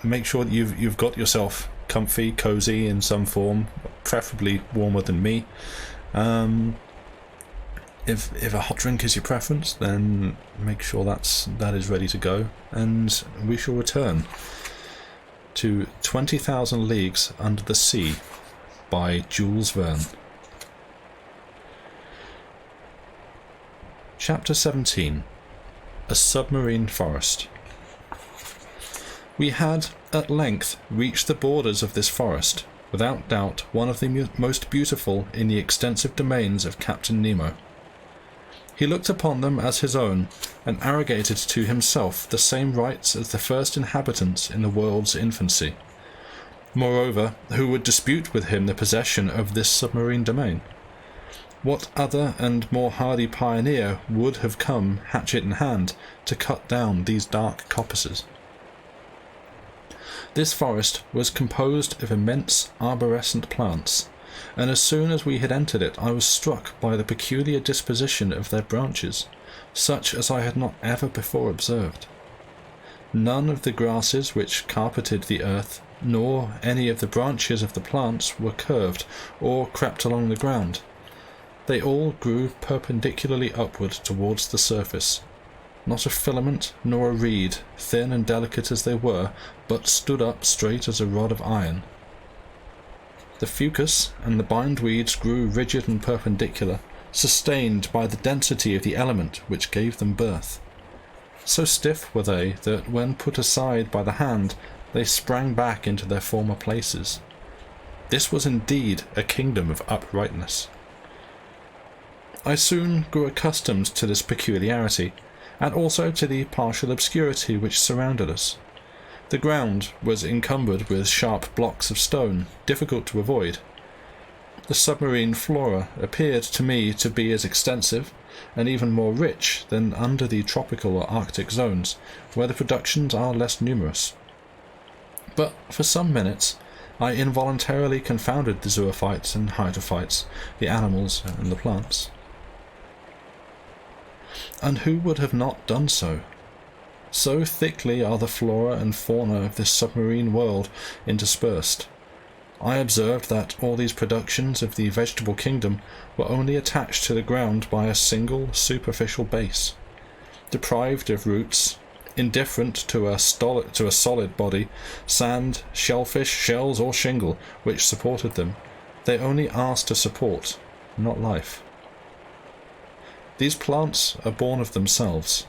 make sure that you've got yourself comfy, cozy in some form, preferably warmer than me. If a hot drink is your preference, then make sure that is ready to go, and we shall return to 20,000 Leagues Under the Sea by Jules Verne. Chapter 17. A Submarine Forest. We had at length reached the borders of this forest, without doubt one of the most beautiful in the extensive domains of Captain Nemo. He looked upon them as his own, and arrogated to himself the same rights as the first inhabitants in the world's infancy. Moreover, who would dispute with him the possession of this submarine domain? What other and more hardy pioneer would have come, hatchet in hand, to cut down these dark coppices? This forest was composed of immense arborescent plants, and as soon as we had entered it I was struck by the peculiar disposition of their branches, such as I had not ever before observed. None of the grasses which carpeted the earth, nor any of the branches of the plants, were curved or crept along the ground. They all grew perpendicularly upward towards the surface. Not a filament nor a reed, thin and delicate as they were, but stood up straight as a rod of iron. The fucus and the bindweeds grew rigid and perpendicular, sustained by the density of the element which gave them birth. So stiff were they that when put aside by the hand they sprang back into their former places. This was indeed a kingdom of uprightness. I soon grew accustomed to this peculiarity, and also to the partial obscurity which surrounded us. The ground was encumbered with sharp blocks of stone, difficult to avoid. The submarine flora appeared to me to be as extensive, and even more rich, than under the tropical or arctic zones, where the productions are less numerous. But for some minutes I involuntarily confounded the zoophytes and hydrophytes, the animals and the plants. And who would have not done so? So thickly are the flora and fauna of this submarine world interspersed. I observed that all these productions of the vegetable kingdom were only attached to the ground by a single superficial base. Deprived of roots, indifferent to a solid body, sand, shellfish, shells, or shingle, which supported them, they only asked to support, not life. These plants are born of themselves.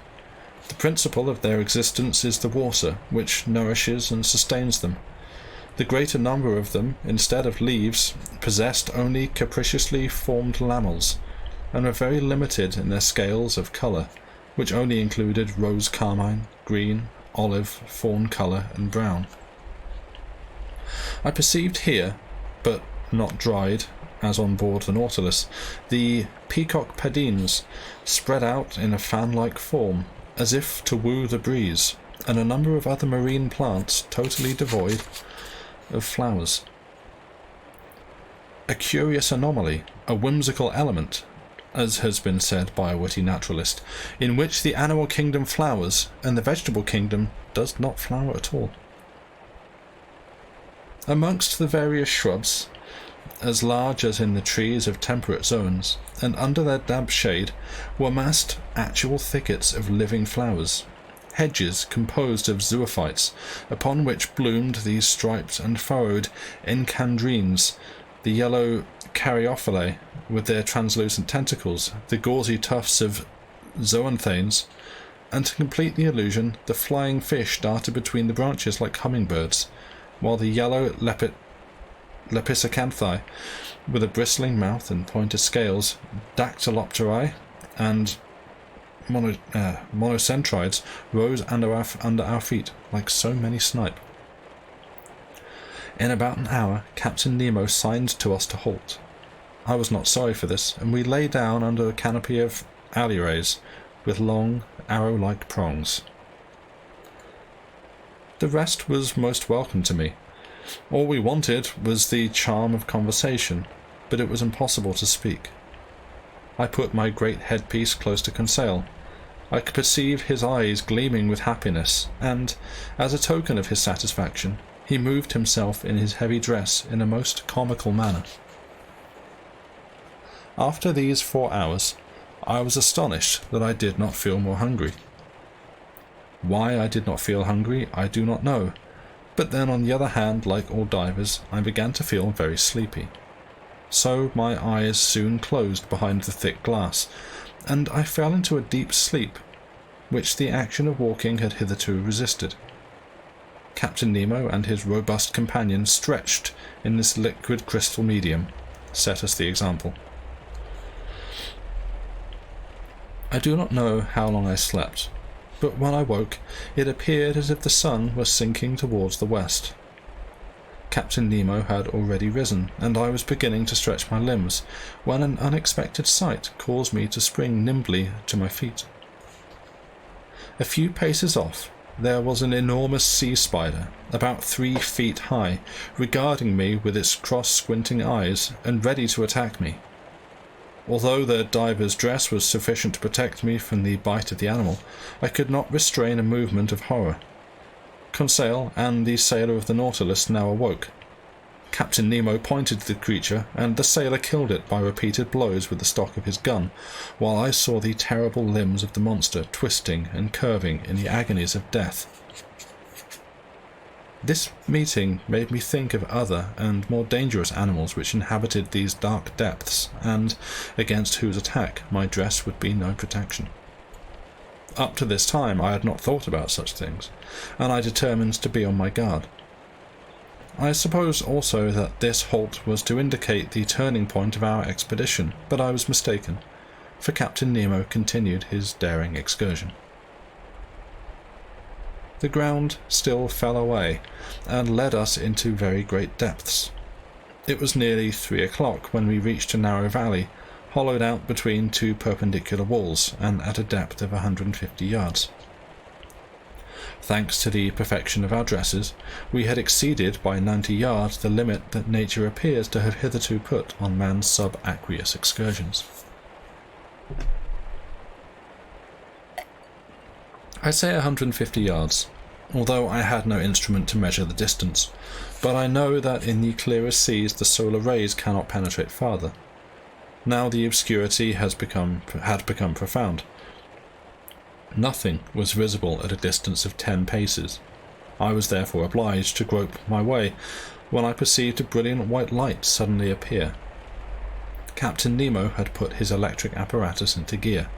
The principle of their existence is the water, which nourishes and sustains them. The greater number of them, instead of leaves, possessed only capriciously formed lamels, and were very limited in their scales of colour, which only included rose carmine, green, olive, fawn colour, and brown. I perceived here, but not dried, as on board the Nautilus, the peacock padines spread out in a fan-like form, as if to woo the breeze, and a number of other marine plants totally devoid of flowers. A curious anomaly, a whimsical element, as has been said by a witty naturalist, in which the animal kingdom flowers, and the vegetable kingdom does not flower at all. Amongst the various shrubs, as large as in the trees of temperate zones, and under their damp shade, were massed actual thickets of living flowers, hedges composed of zoophytes, upon which bloomed these striped and furrowed encandrines, the yellow caryophyllae with their translucent tentacles, the gauzy tufts of zoanthanes, and to complete the illusion, the flying fish darted between the branches like hummingbirds, while the yellow Lepisacanthae, with a bristling mouth and pointed scales, Dactylopterae, and monocentrides rose under our feet like so many snipe. In about an hour Captain Nemo signed to us to halt. I was not sorry for this, and we lay down under a canopy of alirays with long arrow-like prongs. The rest was most welcome to me. All we wanted was the charm of conversation, but it was impossible to speak. I put my great headpiece close to Conseil. I could perceive his eyes gleaming with happiness, and, as a token of his satisfaction, he moved himself in his heavy dress in a most comical manner. After these 4 hours, I was astonished that I did not feel more hungry. Why I did not feel hungry, I do not know, but then on the other hand, like all divers, I began to feel very sleepy. So my eyes soon closed behind the thick glass, and I fell into a deep sleep, which the action of walking had hitherto resisted. Captain Nemo and his robust companion, stretched in this liquid crystal medium, set us the example. I do not know how long I slept, but when I woke, it appeared as if the sun was sinking towards the west. Captain Nemo had already risen, and I was beginning to stretch my limbs, when an unexpected sight caused me to spring nimbly to my feet. A few paces off, there was an enormous sea spider, about 3 feet high, regarding me with its cross-squinting eyes, and ready to attack me. Although the diver's dress was sufficient to protect me from the bite of the animal, I could not restrain a movement of horror. Conseil and the sailor of the Nautilus now awoke. Captain Nemo pointed to the creature, and the sailor killed it by repeated blows with the stock of his gun, while I saw the terrible limbs of the monster twisting and curving in the agonies of death. This meeting made me think of other and more dangerous animals which inhabited these dark depths, and against whose attack my dress would be no protection. Up to this time I had not thought about such things, and I determined to be on my guard. I suppose also that this halt was to indicate the turning point of our expedition, but I was mistaken, for Captain Nemo continued his daring excursion. The ground still fell away, and led us into very great depths. It was nearly 3 o'clock when we reached a narrow valley, hollowed out between 2 perpendicular walls, and at a depth of 150 yards. Thanks to the perfection of our dresses, we had exceeded by 90 yards the limit that nature appears to have hitherto put on man's subaqueous excursions. I say 150 yards, although I had no instrument to measure the distance, but I know that in the clearest seas the solar rays cannot penetrate farther. Now the obscurity had become profound. Nothing was visible at a distance of 10 paces. I was therefore obliged to grope my way, when I perceived a brilliant white light suddenly appear. Captain Nemo had put his electric apparatus into gear.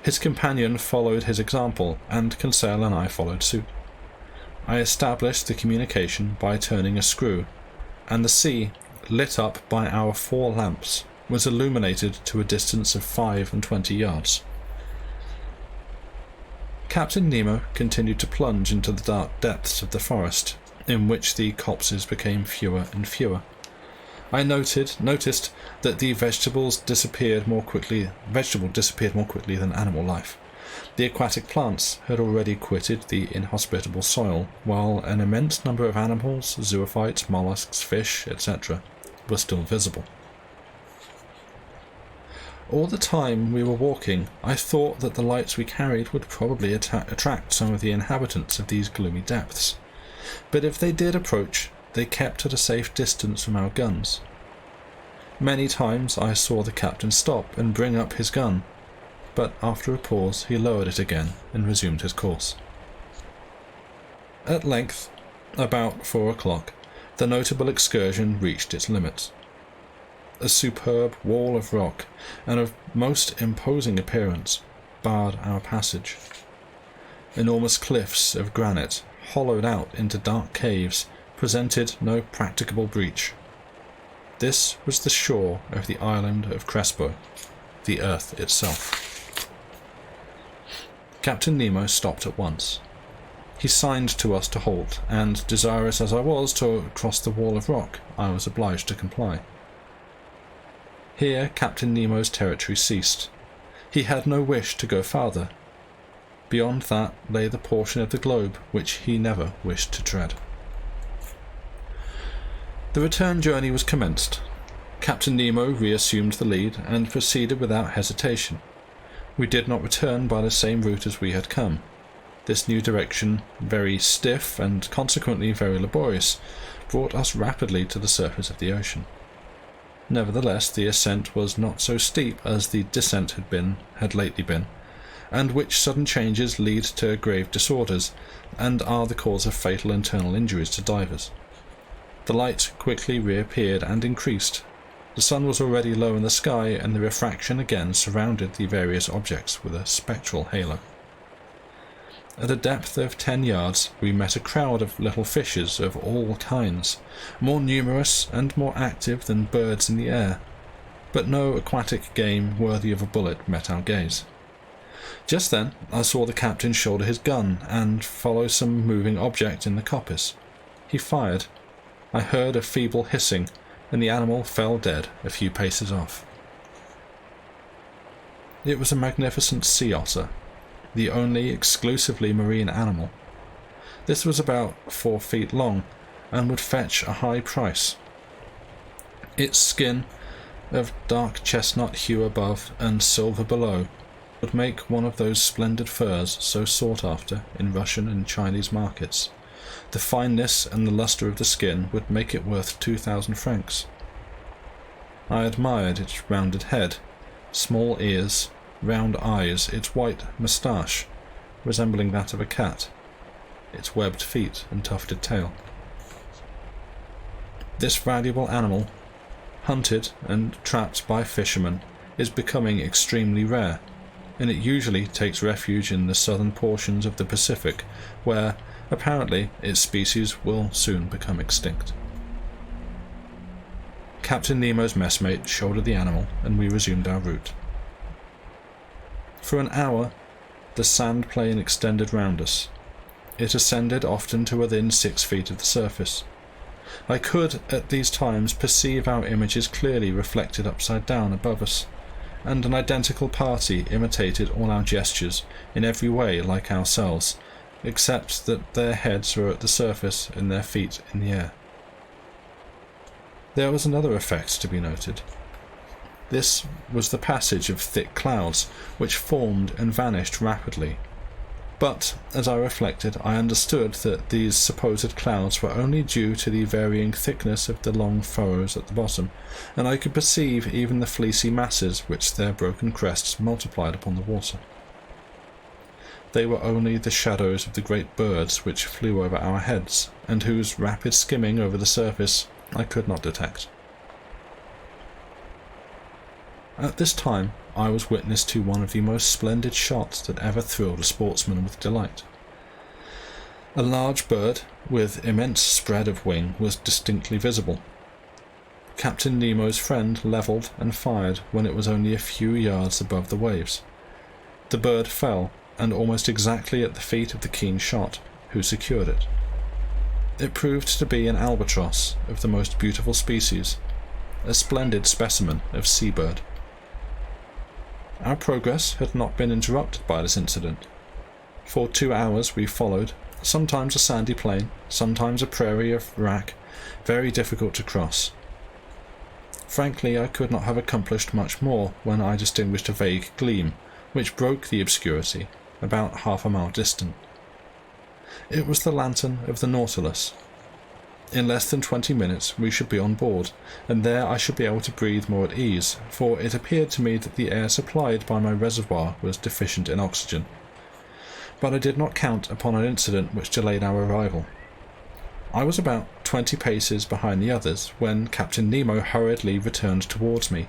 His companion followed his example, and Conseil and I followed suit. I established the communication by turning a screw, and the sea, lit up by our 4 lamps, was illuminated to a distance of 25 yards. Captain Nemo continued to plunge into the dark depths of the forest, in which the copses became fewer and fewer. I noticed that the vegetable disappeared more quickly than animal life. The aquatic plants had already quitted the inhospitable soil, while an immense number of animals, zoophytes, mollusks, fish, etc., were still visible. All the time we were walking, I thought that the lights we carried would probably attract some of the inhabitants of these gloomy depths, but if they did approach, they kept at a safe distance from our guns. Many times I saw the captain stop and bring up his gun, but after a pause he lowered it again and resumed his course. At length, about 4 o'clock, the notable excursion reached its limits. A superb wall of rock, and of most imposing appearance, barred our passage. Enormous cliffs of granite, hollowed out into dark caves, presented no practicable breach. This was the shore of the island of Crespo, the earth itself. Captain Nemo stopped at once. He signed to us to halt, and, desirous as I was to cross the wall of rock, I was obliged to comply. Here Captain Nemo's territory ceased. He had no wish to go farther. Beyond that lay the portion of the globe which he never wished to tread. The return journey was commenced. Captain Nemo reassumed the lead and proceeded without hesitation. We did not return by the same route as we had come. This new direction, very stiff and consequently very laborious, brought us rapidly to the surface of the ocean. Nevertheless, the ascent was not so steep as the descent had lately been, and which sudden changes lead to grave disorders, and are the cause of fatal internal injuries to divers. The light quickly reappeared and increased. The sun was already low in the sky, and the refraction again surrounded the various objects with a spectral halo. At a depth of 10 yards we met a crowd of little fishes of all kinds, more numerous and more active than birds in the air, but no aquatic game worthy of a bullet met our gaze. Just then I saw the captain shoulder his gun and follow some moving object in the coppice. He fired. I heard a feeble hissing, and the animal fell dead a few paces off. It was a magnificent sea otter, the only exclusively marine animal. This was about 4 feet long, and would fetch a high price. Its skin, of dark chestnut hue above and silver below, would make one of those splendid furs so sought after in Russian and Chinese markets. The fineness and the lustre of the skin would make it worth 2,000 francs. I admired its rounded head, small ears, round eyes, its white moustache, resembling that of a cat, its webbed feet and tufted tail. This valuable animal, hunted and trapped by fishermen, is becoming extremely rare, and it usually takes refuge in the southern portions of the Pacific, where, apparently, its species will soon become extinct. Captain Nemo's messmate shouldered the animal, and we resumed our route. For an hour, the sand plain extended round us. It ascended often to within 6 feet of the surface. I could, at these times, perceive our images clearly reflected upside down above us, and an identical party imitated all our gestures, in every way like ourselves, except that their heads were at the surface and their feet in the air. There was another effect to be noted. This was the passage of thick clouds, which formed and vanished rapidly. But, as I reflected, I understood that these supposed clouds were only due to the varying thickness of the long furrows at the bottom, and I could perceive even the fleecy masses which their broken crests multiplied upon the water. They were only the shadows of the great birds which flew over our heads, and whose rapid skimming over the surface I could not detect. At this time I was witness to one of the most splendid shots that ever thrilled a sportsman with delight. A large bird, with immense spread of wing, was distinctly visible. Captain Nemo's friend levelled and fired when it was only a few yards above the waves. The bird fell, and almost exactly at the feet of the keen shot, who secured it. It proved to be an albatross of the most beautiful species, a splendid specimen of seabird. Our progress had not been interrupted by this incident. For 2 hours we followed, sometimes a sandy plain, sometimes a prairie of wrack, very difficult to cross. Frankly, I could not have accomplished much more when I distinguished a vague gleam, which broke the obscurity, about half a mile distant. It was the lantern of the Nautilus. In less than 20 minutes we should be on board, and there I should be able to breathe more at ease, for it appeared to me that the air supplied by my reservoir was deficient in oxygen. But I did not count upon an incident which delayed our arrival. I was about 20 paces behind the others when Captain Nemo hurriedly returned towards me.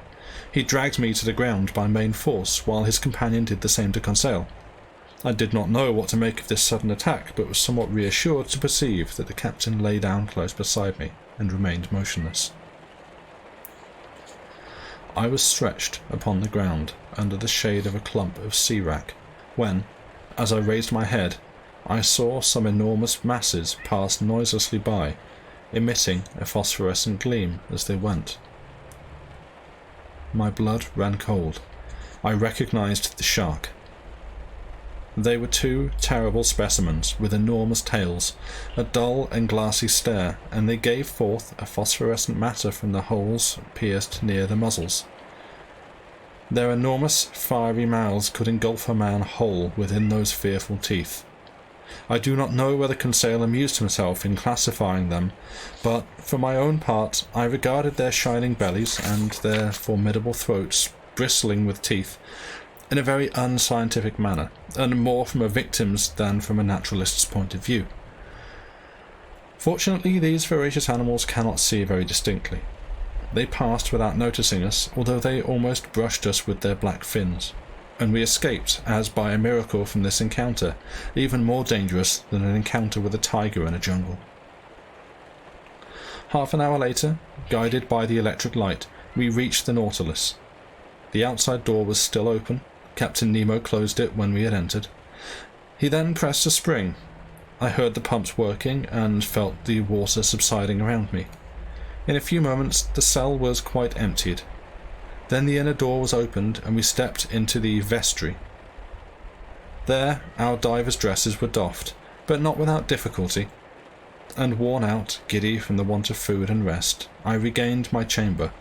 He dragged me to the ground by main force, while his companion did the same to Conseil. I did not know what to make of this sudden attack, but was somewhat reassured to perceive that the captain lay down close beside me and remained motionless. I was stretched upon the ground under the shade of a clump of sea wrack, when, as I raised my head, I saw some enormous masses pass noiselessly by, emitting a phosphorescent gleam as they went. My blood ran cold. I recognized the shark. They were 2 terrible specimens with enormous tails, a dull and glassy stare, and they gave forth a phosphorescent matter from the holes pierced near the muzzles. Their enormous, fiery mouths could engulf a man whole within those fearful teeth. I do not know whether Conseil amused himself in classifying them, but for my own part I regarded their shining bellies and their formidable throats bristling with teeth in a very unscientific manner, and more from a victim's than from a naturalist's point of view. Fortunately, these voracious animals cannot see very distinctly. They passed without noticing us, although they almost brushed us with their black fins, and we escaped, as by a miracle, from this encounter, even more dangerous than an encounter with a tiger in a jungle. Half an hour later, guided by the electric light, we reached the Nautilus. The outside door was still open. Captain Nemo closed it when we had entered. He then pressed a spring. I heard the pumps working and felt the water subsiding around me. In a few moments the cell was quite emptied. Then the inner door was opened and we stepped into the vestry. There our divers' dresses were doffed, but not without difficulty, and worn out, giddy from the want of food and rest, I regained my chamber,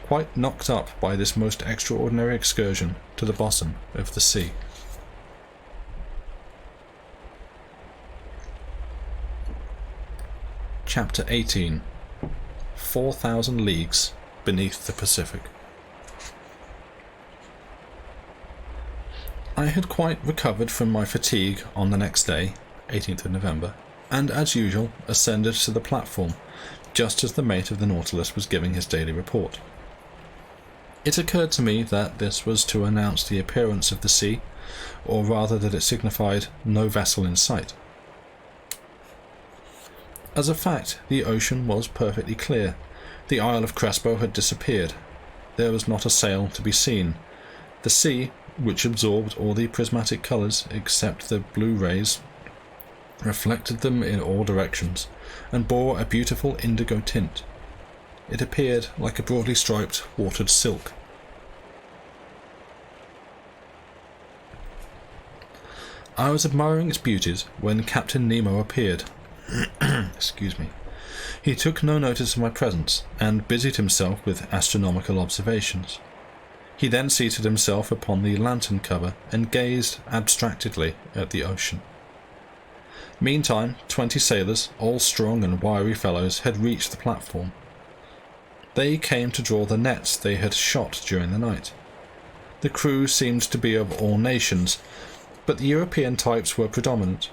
quite knocked up by this most extraordinary excursion to the bottom of the sea. Chapter 18. 4,000 Leagues Beneath the Pacific. I had quite recovered from my fatigue on the next day, 18th of November, and as usual ascended to the platform, just as the mate of the Nautilus was giving his daily report. It occurred to me that this was to announce the appearance of the sea, or rather that it signified no vessel in sight. As a fact, the ocean was perfectly clear. The Isle of Crespo had disappeared. There was not a sail to be seen. The sea, which absorbed all the prismatic colours except the blue rays, reflected them in all directions, and bore a beautiful indigo tint. It appeared like a broadly striped watered silk. I was admiring its beauties when Captain Nemo appeared. Excuse me. He took no notice of my presence, and busied himself with astronomical observations. He then seated himself upon the lantern cover and gazed abstractedly at the ocean. Meantime, 20 sailors, all strong and wiry fellows, had reached the platform. They came to draw the nets they had shot during the night. The crew seemed to be of all nations, but the European types were predominant.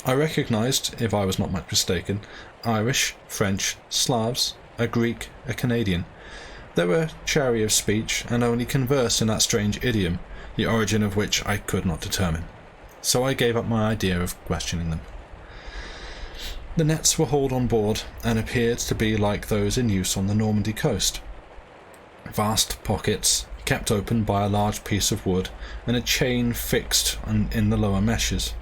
I recognized, if I was not much mistaken, Irish, French, Slavs, a Greek, a Canadian. They were chary of speech, and only conversed in that strange idiom, the origin of which I could not determine, so I gave up my idea of questioning them. The nets were hauled on board, and appeared to be like those in use on the Normandy coast. Vast pockets, kept open by a large piece of wood, and a chain fixed in the lower meshes.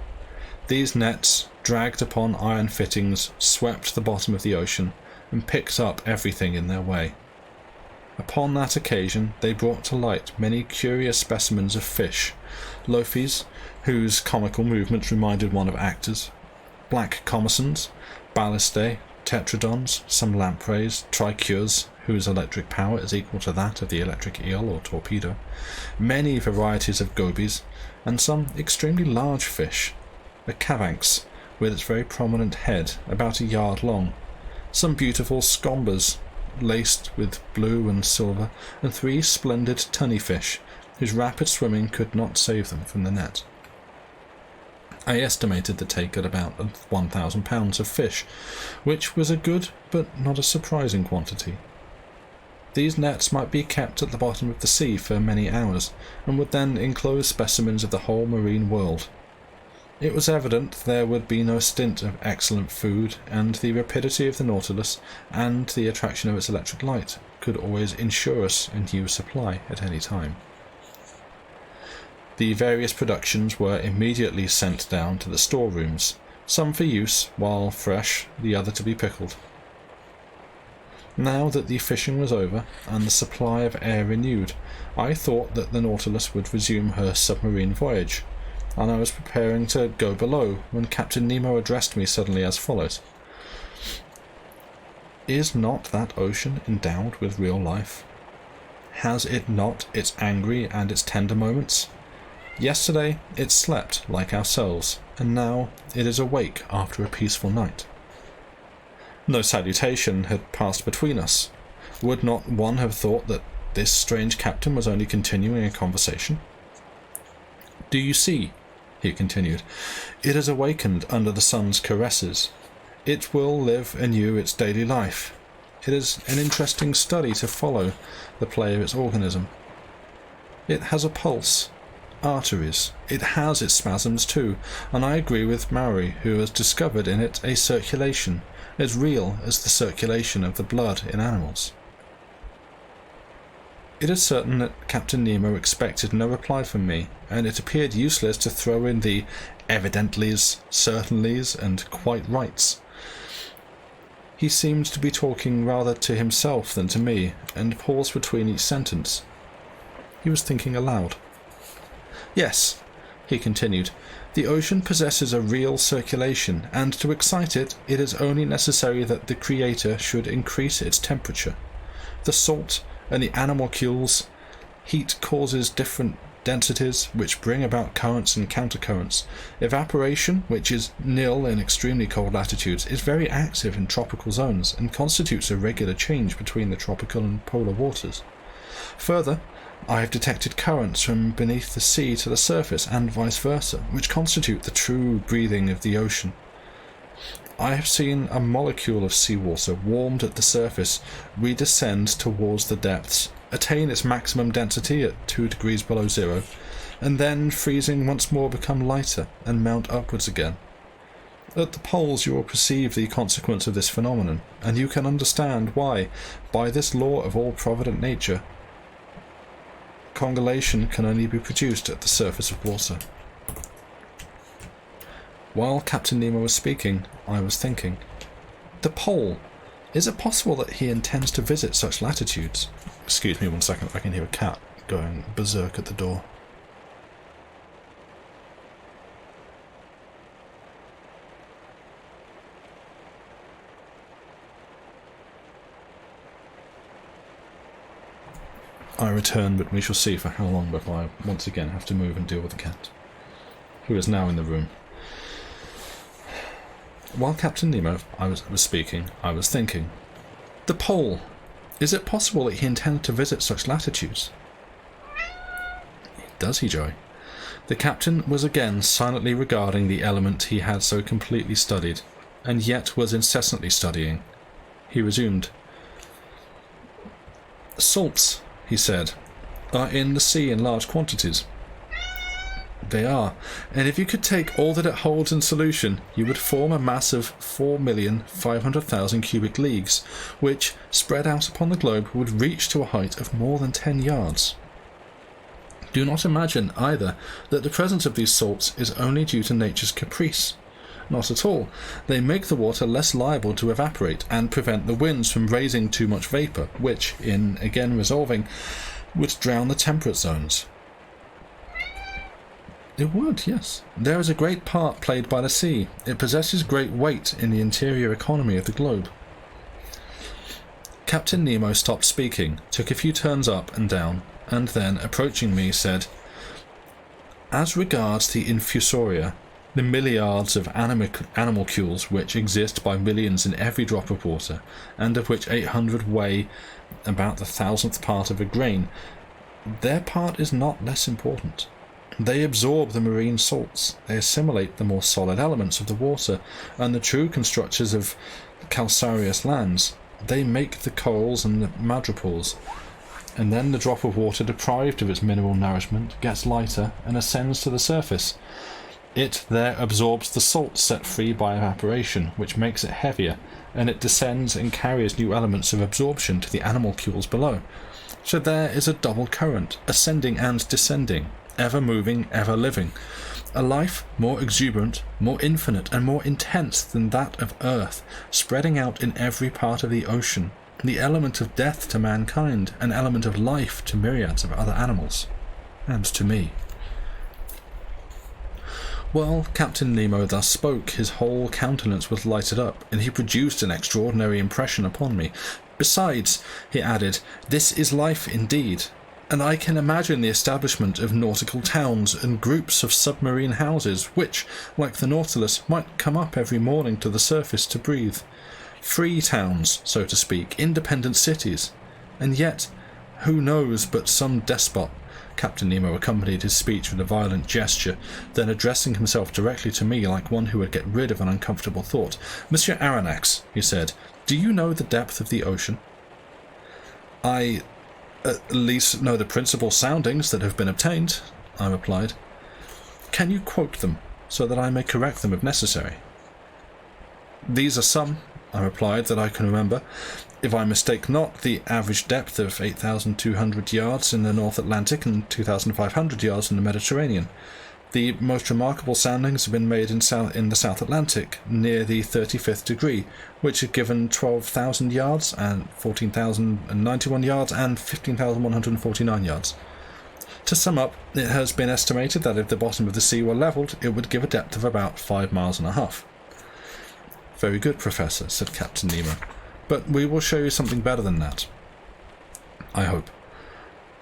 These nets, dragged upon iron fittings, swept the bottom of the ocean, and picked up everything in their way. Upon that occasion they brought to light many curious specimens of fish, lophies, whose comical movements reminded one of actors, black commersons, ballistae, tetradons, some lampreys, trichures, whose electric power is equal to that of the electric eel or torpedo, many varieties of gobies, and some extremely large fish, a cavanx, with its very prominent head, about a yard long, some beautiful scombers, laced with blue and silver, and 3 splendid tunny fish, whose rapid swimming could not save them from the net. I estimated the take at about 1,000 pounds of fish, which was a good but not a surprising quantity. These nets might be kept at the bottom of the sea for many hours, and would then enclose specimens of the whole marine world. It was evident there would be no stint of excellent food, and the rapidity of the Nautilus and the attraction of its electric light could always ensure us a new supply at any time. The various productions were immediately sent down to the storerooms, some for use while fresh, the other to be pickled. Now that the fishing was over and the supply of air renewed, I thought that the Nautilus would resume her submarine voyage, and I was preparing to go below when Captain Nemo addressed me suddenly as follows. "Is not that ocean endowed with real life? has it not its angry and its tender moments? Yesterday it slept like ourselves, and now it is awake after a peaceful night. No salutation had passed between us. Would not one have thought that this strange captain was only continuing a conversation? "Do you see?" he continued. "It is awakened under the sun's caresses. It will live anew its daily life. It is an interesting study to follow the play of its organism. It has a pulse, arteries. It has its spasms too, and I agree with Maury, who has discovered in it a circulation as real as the circulation of the blood in animals." It is certain that Captain Nemo expected no reply from me, and it appeared useless to throw in the evidentlys, certainlys, and quite rights. He seemed to be talking rather to himself than to me, and paused between each sentence. He was thinking aloud. "Yes," he continued, "the ocean possesses a real circulation, and to excite it, it is only necessary that the Creator should increase its temperature. The salt and the animalcules heat causes different densities, which bring about currents and countercurrents. Evaporation, which is nil in extremely cold latitudes, is very active in tropical zones, and constitutes a regular change between the tropical and polar waters. Further, I have detected currents from beneath the sea to the surface, and vice versa, which constitute the true breathing of the ocean. I have seen a molecule of seawater warmed at the surface redescend towards the depths, attain its maximum density at 2 degrees below zero, and then, freezing, once more become lighter and mount upwards again. At the poles you will perceive the consequence of this phenomenon, and you can understand why, by this law of all-provident nature, congelation can only be produced at the surface of water." While Captain Nemo was speaking, I was thinking, "The pole. Is it possible that he intends to visit such latitudes?" Excuse me 1 second, I can hear a cat going berserk at the door. I return, but we shall see for how long before I once again have to move and deal with the cat, who is now in the room. While Captain Nemo was speaking, I was thinking, "The pole. Is it possible that he intended to visit such latitudes?" "Does he, Joey?" The captain was again silently regarding the element he had so completely studied, and yet was incessantly studying. He resumed. "Salts," he said, "are in the sea in large quantities." "They are, and if you could take all that it holds in solution, you would form a mass of 4,500,000 cubic leagues, which, spread out upon the globe, would reach to a height of more than 10 yards. Do not imagine, either, that the presence of these salts is only due to nature's caprice. Not at all. They make the water less liable to evaporate, and prevent the winds from raising too much vapour, which, in again resolving, would drown the temperate zones." "It would, yes. There is a great part played by the sea. It possesses great weight in the interior economy of the globe." Captain Nemo stopped speaking, took a few turns up and down, and then, approaching me, said, "As regards the infusoria, the milliards of animalcules which exist by millions in every drop of water, and of which 800 weigh about the 1,000th part of a grain, their part is not less important. They absorb the marine salts, they assimilate the more solid elements of the water, and the true constructors of calcareous lands. They make the corals and the madrepores, and then the drop of water deprived of its mineral nourishment gets lighter and ascends to the surface. It there absorbs the salts set free by evaporation, which makes it heavier, and it descends and carries new elements of absorption to the animalcules below. So there is a double current, ascending and descending, ever moving, ever living. A life more exuberant, more infinite, and more intense than that of Earth, spreading out in every part of the ocean, the element of death to mankind, an element of life to myriads of other animals, and to me. While Captain Nemo thus spoke, his whole countenance was lighted up, and he produced an extraordinary impression upon me. Besides, he added, this is life indeed, and I can imagine the establishment of nautical towns and groups of submarine houses, which, like the Nautilus, might come up every morning to the surface to breathe. Free towns, so to speak, independent cities. And yet, who knows but some despot— Captain Nemo accompanied his speech with a violent gesture, then addressing himself directly to me like one who would get rid of an uncomfortable thought. "Monsieur Aronnax," he said, "do you know the depth of the ocean?" "I at least know the principal soundings that have been obtained," I replied. "Can you quote them, so that I may correct them if necessary?" "These are some," I replied, "that I can remember. If I mistake not, the average depth of 8,200 yards in the North Atlantic and 2,500 yards in the Mediterranean. The most remarkable soundings have been made in the South Atlantic, near the 35th degree, which have given 12,000 yards, and 14,091 yards, and 15,149 yards. To sum up, it has been estimated that if the bottom of the sea were levelled, it would give a depth of about 5.5 miles. "Very good, Professor," said Captain Nemo. "But we will show you something better than that, I hope.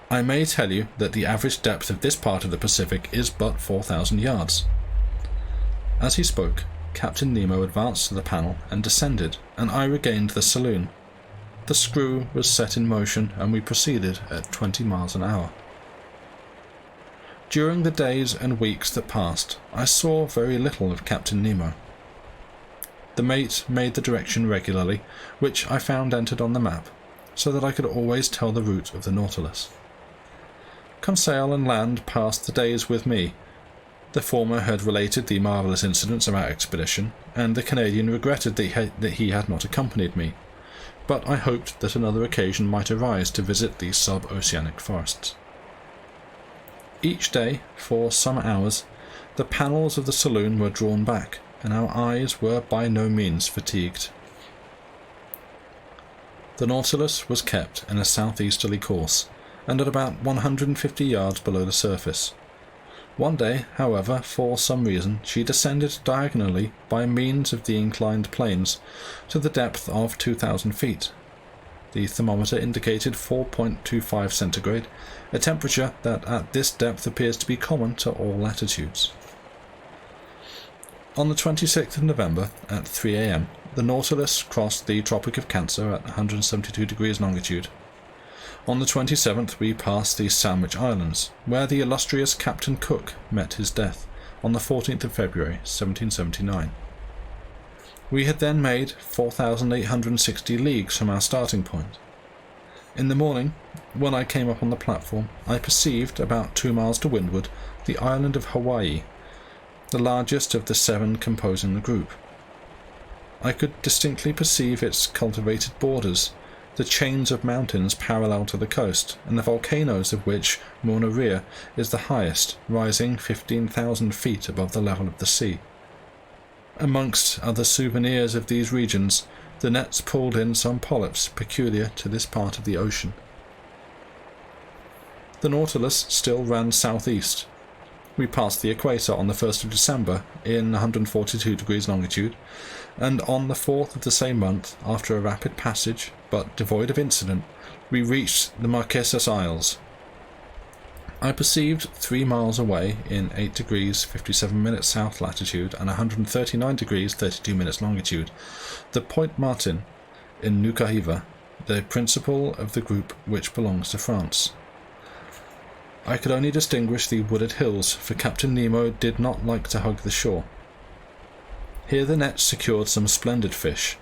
I may tell you that the average depth of this part of the Pacific is but 4,000 yards. As he spoke, Captain Nemo advanced to the panel and descended, and I regained the saloon. The screw was set in motion, and we proceeded at 20 miles an hour. During the days and weeks that passed, I saw very little of Captain Nemo. The mate made the direction regularly, which I found entered on the map, so that I could always tell the route of the Nautilus. Conseil and Land passed the days with me. The former had related the marvellous incidents of our expedition, and the Canadian regretted that he had not accompanied me, but I hoped that another occasion might arise to visit these sub-oceanic forests. Each day, for some hours, the panels of the saloon were drawn back, and our eyes were by no means fatigued. The Nautilus was kept in a southeasterly course, and at about 150 yards below the surface. One day, however, for some reason, she descended diagonally by means of the inclined planes to the depth of 2,000 feet. The thermometer indicated 4.25 centigrade, a temperature that at this depth appears to be common to all latitudes. On the 26th of November, at 3 a.m., the Nautilus crossed the Tropic of Cancer at 172 degrees longitude. On the 27th we passed the Sandwich Islands, where the illustrious Captain Cook met his death, on the 14th of February, 1779. We had then made 4,860 leagues from our starting point. In the morning, when I came up on the platform, I perceived, about 2 miles to windward, the island of Hawaii, the largest of the 7 composing the group. I could distinctly perceive its cultivated borders, the chains of mountains parallel to the coast, and the volcanoes of which Mauna Rea is the highest, rising 15,000 feet above the level of the sea. Amongst other souvenirs of these regions, the nets pulled in some polyps peculiar to this part of the ocean. The Nautilus still ran southeast. We passed the equator on the 1st of December in 142 degrees longitude, and on the 4th of the same month, after a rapid passage, but devoid of incident, we reached the Marquesas Isles. I perceived 3 miles away, in 8 degrees 57 minutes south latitude and 139 degrees 32 minutes longitude, the Point Martin in Nuka Hiva, the principal of the group which belongs to France. I could only distinguish the wooded hills, for Captain Nemo did not like to hug the shore. Here the nets secured some splendid fish,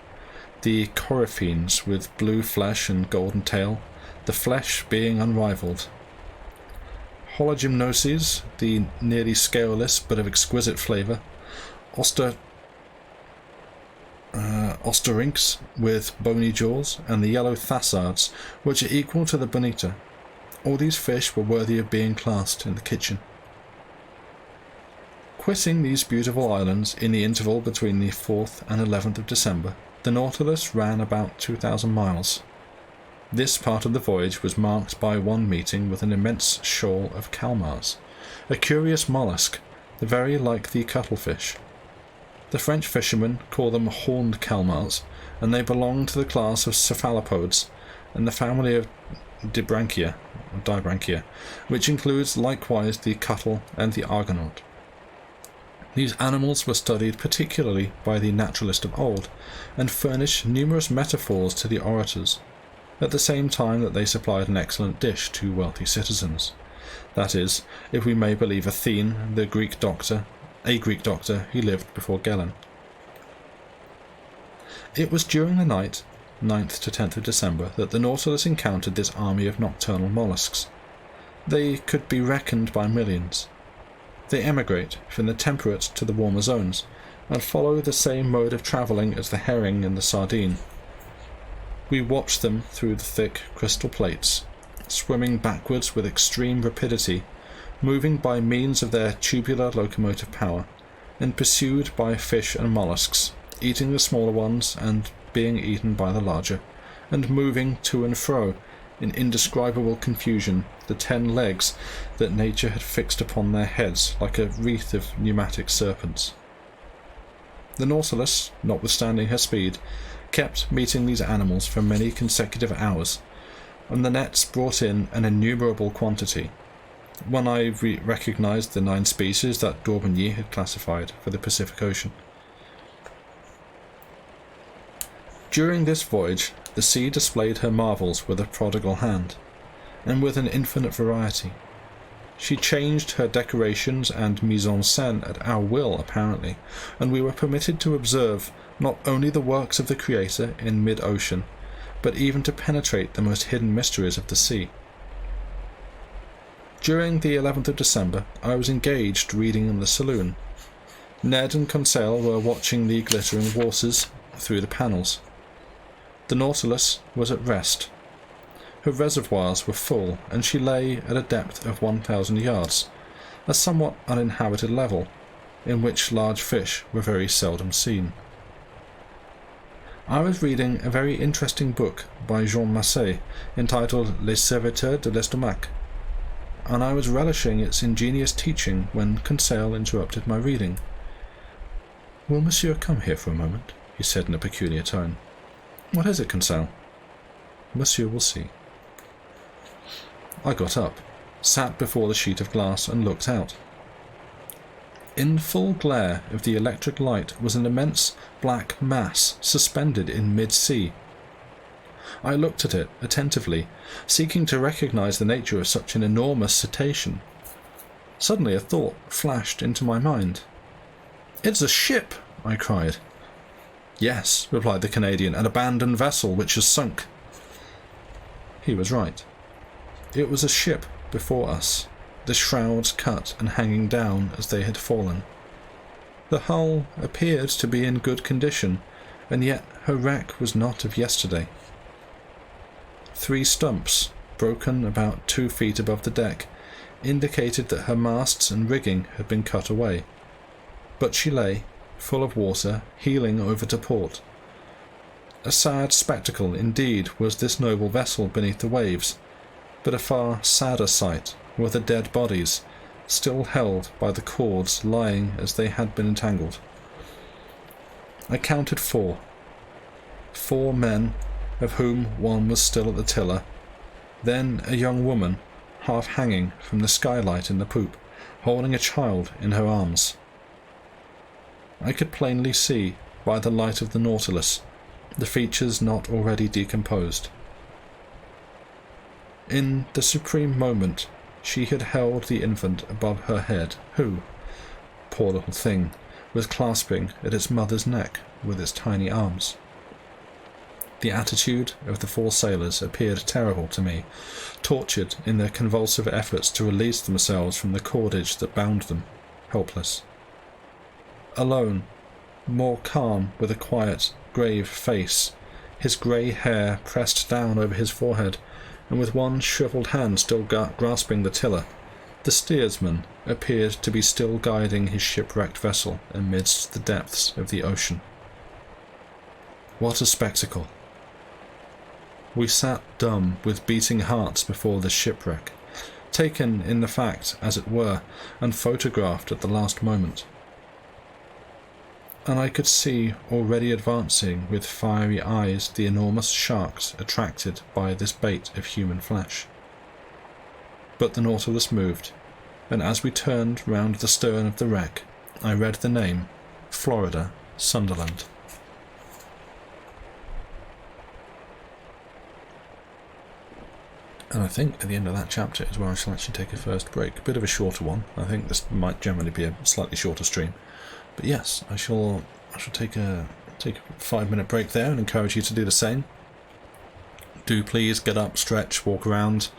the coryphenes with blue flesh and golden tail, the flesh being unrivalled. Hologymnoses, the nearly scaleless but of exquisite flavour, osterrinks with bony jaws, and the yellow thassards, which are equal to the bonita. All these fish were worthy of being classed in the kitchen. Quitting these beautiful islands in the interval between the 4th and 11th of December, the Nautilus ran about 2,000 miles. This part of the voyage was marked by one meeting with an immense shoal of calmars, a curious mollusk very like the cuttlefish. The French fishermen call them horned calmars, and they belong to the class of cephalopods and the family of Dibranchia, which includes likewise the cuttle and the argonaut. These animals were studied particularly by the naturalist of old, and furnished numerous metaphors to the orators, at the same time that they supplied an excellent dish to wealthy citizens. That is, if we may believe Athene, a Greek doctor who lived before Galen. It was during the night, 9th to 10th of December, that the Nautilus encountered this army of nocturnal mollusks. They could be reckoned by millions. They emigrate from the temperate to the warmer zones, and follow the same mode of travelling as the herring and the sardine. We watched them through the thick crystal plates, swimming backwards with extreme rapidity, moving by means of their tubular locomotive power, and pursued by fish and mollusks, eating the smaller ones and being eaten by the larger, and moving to and fro in indescribable confusion, the 10 legs that nature had fixed upon their heads like a wreath of pneumatic serpents. The Nautilus, notwithstanding her speed, kept meeting these animals for many consecutive hours, and the nets brought in an innumerable quantity. When I recognized the 9 species that d'Orbigny had classified for the Pacific Ocean. During this voyage, the sea displayed her marvels with a prodigal hand, and with an infinite variety. She changed her decorations and mise-en-scène at our will, apparently, and we were permitted to observe not only the works of the Creator in mid-ocean, but even to penetrate the most hidden mysteries of the sea. During the 11th of December, I was engaged reading in the saloon. Ned and Conseil were watching the glittering waters through the panels. The Nautilus was at rest. Her reservoirs were full, and she lay at a depth of 1,000 yards, a somewhat uninhabited level, in which large fish were very seldom seen. I was reading a very interesting book by Jean Macé, entitled Les Serviteurs de l'Estomac, and I was relishing its ingenious teaching when Conseil interrupted my reading. "Will monsieur come here for a moment?" he said in a peculiar tone. "What is it, Conseil?" "Monsieur will see." I got up, sat before the sheet of glass, and looked out. In the full glare of the electric light was an immense black mass suspended in mid-sea. I looked at it attentively, seeking to recognize the nature of such an enormous cetacean. Suddenly a thought flashed into my mind. "It's a ship!" I cried. "Yes," replied the Canadian, "an abandoned vessel which has sunk." He was right. It was a ship before us, the shrouds cut and hanging down as they had fallen. The hull appeared to be in good condition, and yet her wreck was not of yesterday. 3 stumps, broken about 2 feet above the deck, indicated that her masts and rigging had been cut away. But she lay, full of water, heeling over to port. A sad spectacle indeed was this noble vessel beneath the waves, but a far sadder sight were the dead bodies, still held by the cords lying as they had been entangled. I counted 4. 4 men, of whom one was still at the tiller, then a young woman, half hanging from the skylight in the poop, holding a child in her arms. I could plainly see, by the light of the Nautilus, the features not already decomposed. In the supreme moment, she had held the infant above her head, who, poor little thing, was clasping at its mother's neck with its tiny arms. The attitude of the 4 sailors appeared terrible to me, tortured in their convulsive efforts to release themselves from the cordage that bound them, helpless. Alone, more calm, with a quiet, grave face, his grey hair pressed down over his forehead, and with one shrivelled hand still grasping the tiller, the steersman appeared to be still guiding his shipwrecked vessel amidst the depths of the ocean. What a spectacle! We sat dumb with beating hearts before this shipwreck, taken in the fact, as it were, and photographed at the last moment. And I could see already advancing with fiery eyes the enormous sharks attracted by this bait of human flesh. But the Nautilus moved, and as we turned round the stern of the wreck, I read the name, Florida Sunderland. And I think at the end of that chapter is where I shall actually take a first break. A bit of a shorter one. I think this might generally be a slightly shorter stream. But yes, I shall take a 5-minute break there and encourage you to do the same. Do please get up, stretch, walk around,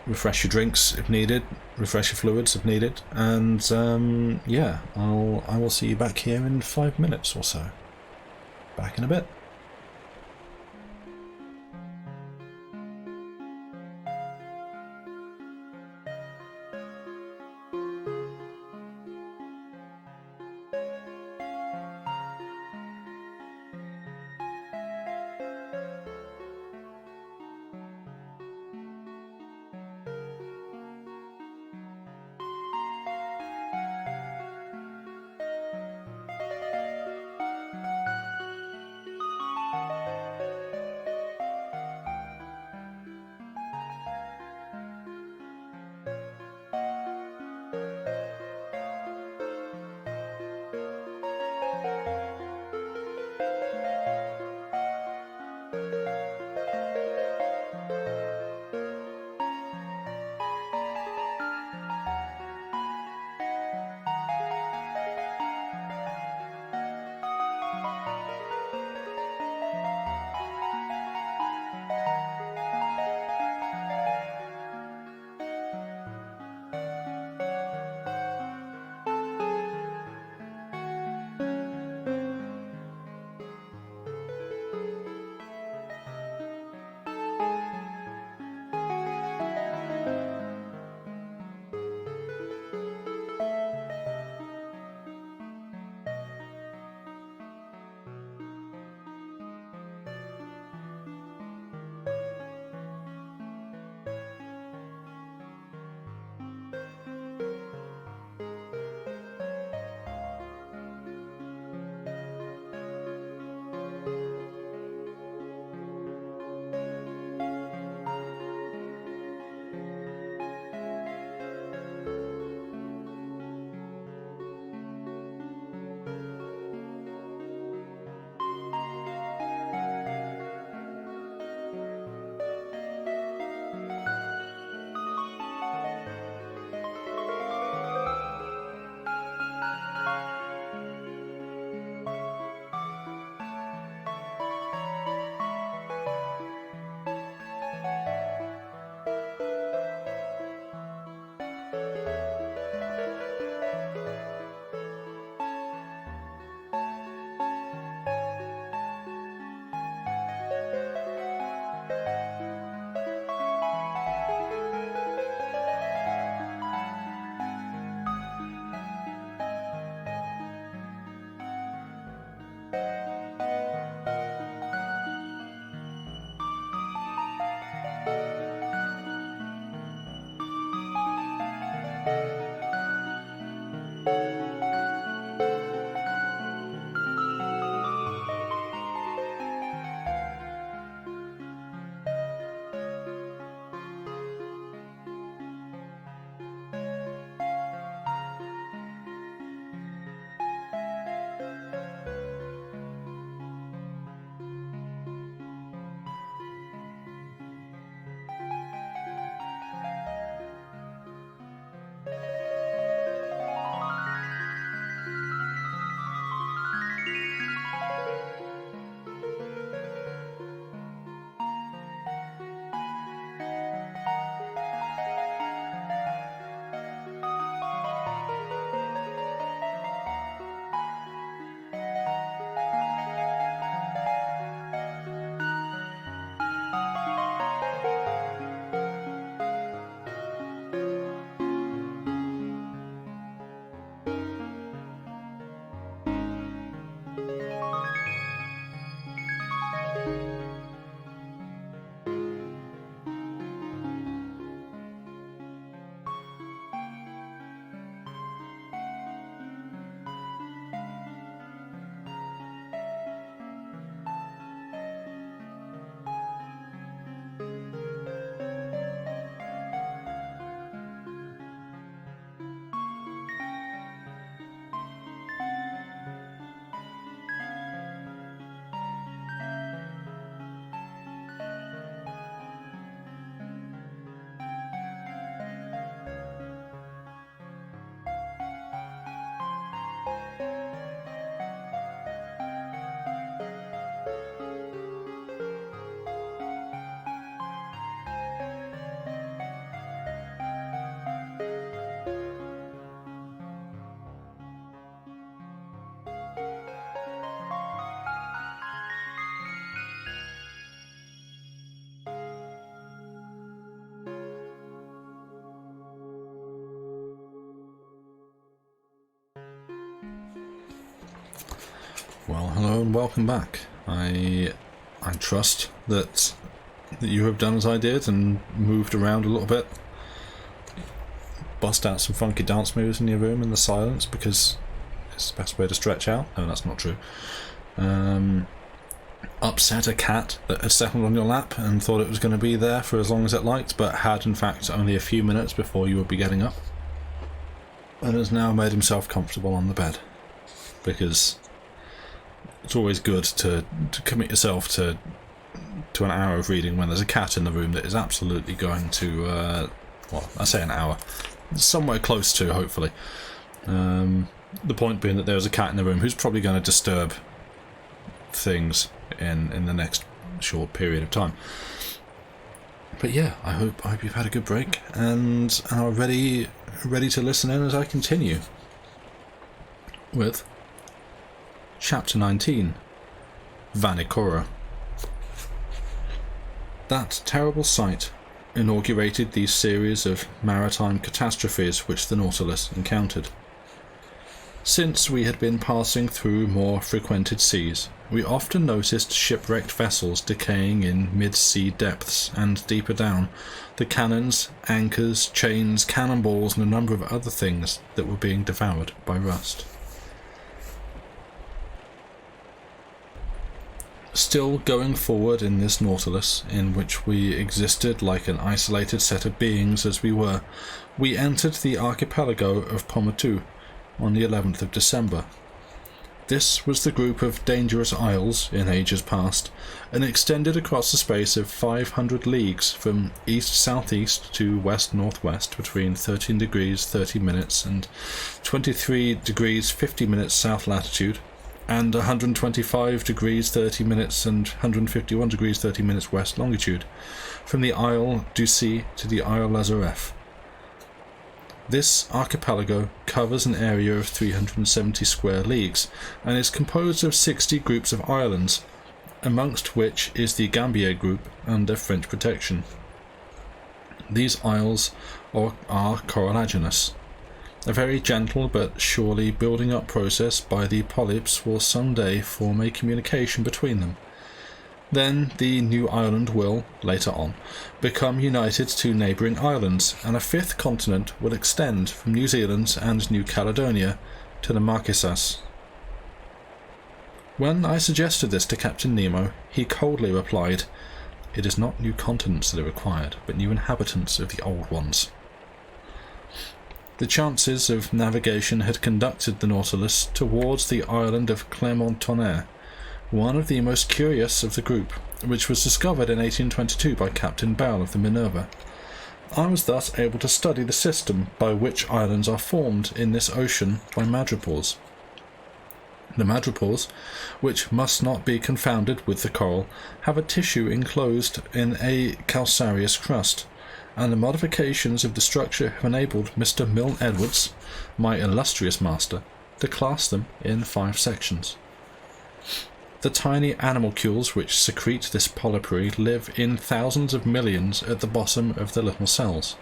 refresh your drinks if needed, refresh your fluids if needed, and yeah, I will see you back here in 5 minutes or so. Back in a bit. hello and welcome back. I trust that you have done as I did and moved around a little bit. Bust out some funky dance moves in your room in the silence because it's the best way to stretch out. No, that's not true. Upset a cat that had settled on your lap and thought it was going to be there for as long as it liked, but had in fact only a few minutes before you would be getting up. And has now made himself comfortable on the bed. Because it's always good to commit yourself to an hour of reading when there's a cat in the room that is absolutely going to, well, I say an hour. Somewhere close to, hopefully. The point being that there's a cat in the room who's probably going to disturb things in the next short period of time. But yeah, I hope you've had a good break and are ready to listen in as I continue with Chapter 19, Vanikoro. That terrible sight inaugurated the series of maritime catastrophes which the Nautilus encountered. Since we had been passing through more frequented seas, we often noticed shipwrecked vessels decaying in mid-sea depths and deeper down, the cannons, anchors, chains, cannonballs, and a number of other things that were being devoured by rust. Still going forward in this Nautilus, in which we existed like an isolated set of beings as we were, we entered the archipelago of Pomotou on the 11th of December. This was the group of dangerous isles in ages past, and extended across a space of 500 leagues from east-southeast to west-northwest between 13 degrees 30 minutes and 23 degrees 50 minutes south latitude, and 125 degrees 30 minutes and 151 degrees 30 minutes west longitude, from the Isle Ducie to the Isle Lazareff. This archipelago covers an area of 370 square leagues and is composed of 60 groups of islands, amongst which is the Gambier group under French protection. These isles are coralligenous. A very gentle but surely building up process by the polyps will someday form a communication between them. Then the new island will, later on, become united to neighbouring islands, and a fifth continent will extend from New Zealand and New Caledonia to the Marquesas. When I suggested this to Captain Nemo, he coldly replied, "It is not new continents that are required, but new inhabitants of the old ones." The chances of navigation had conducted the Nautilus towards the island of Clermont-Tonnerre, one of the most curious of the group, which was discovered in 1822 by Captain Bell of the Minerva. I was thus able to study the system by which islands are formed in this ocean by madrepores. The madrepores, which must not be confounded with the coral, have a tissue enclosed in a calcareous crust, and the modifications of the structure have enabled Mr. Milne Edwards, my illustrious master, to class them in 5 sections. The tiny animalcules which secrete this polypary live in thousands of millions at the bottom of the little cells.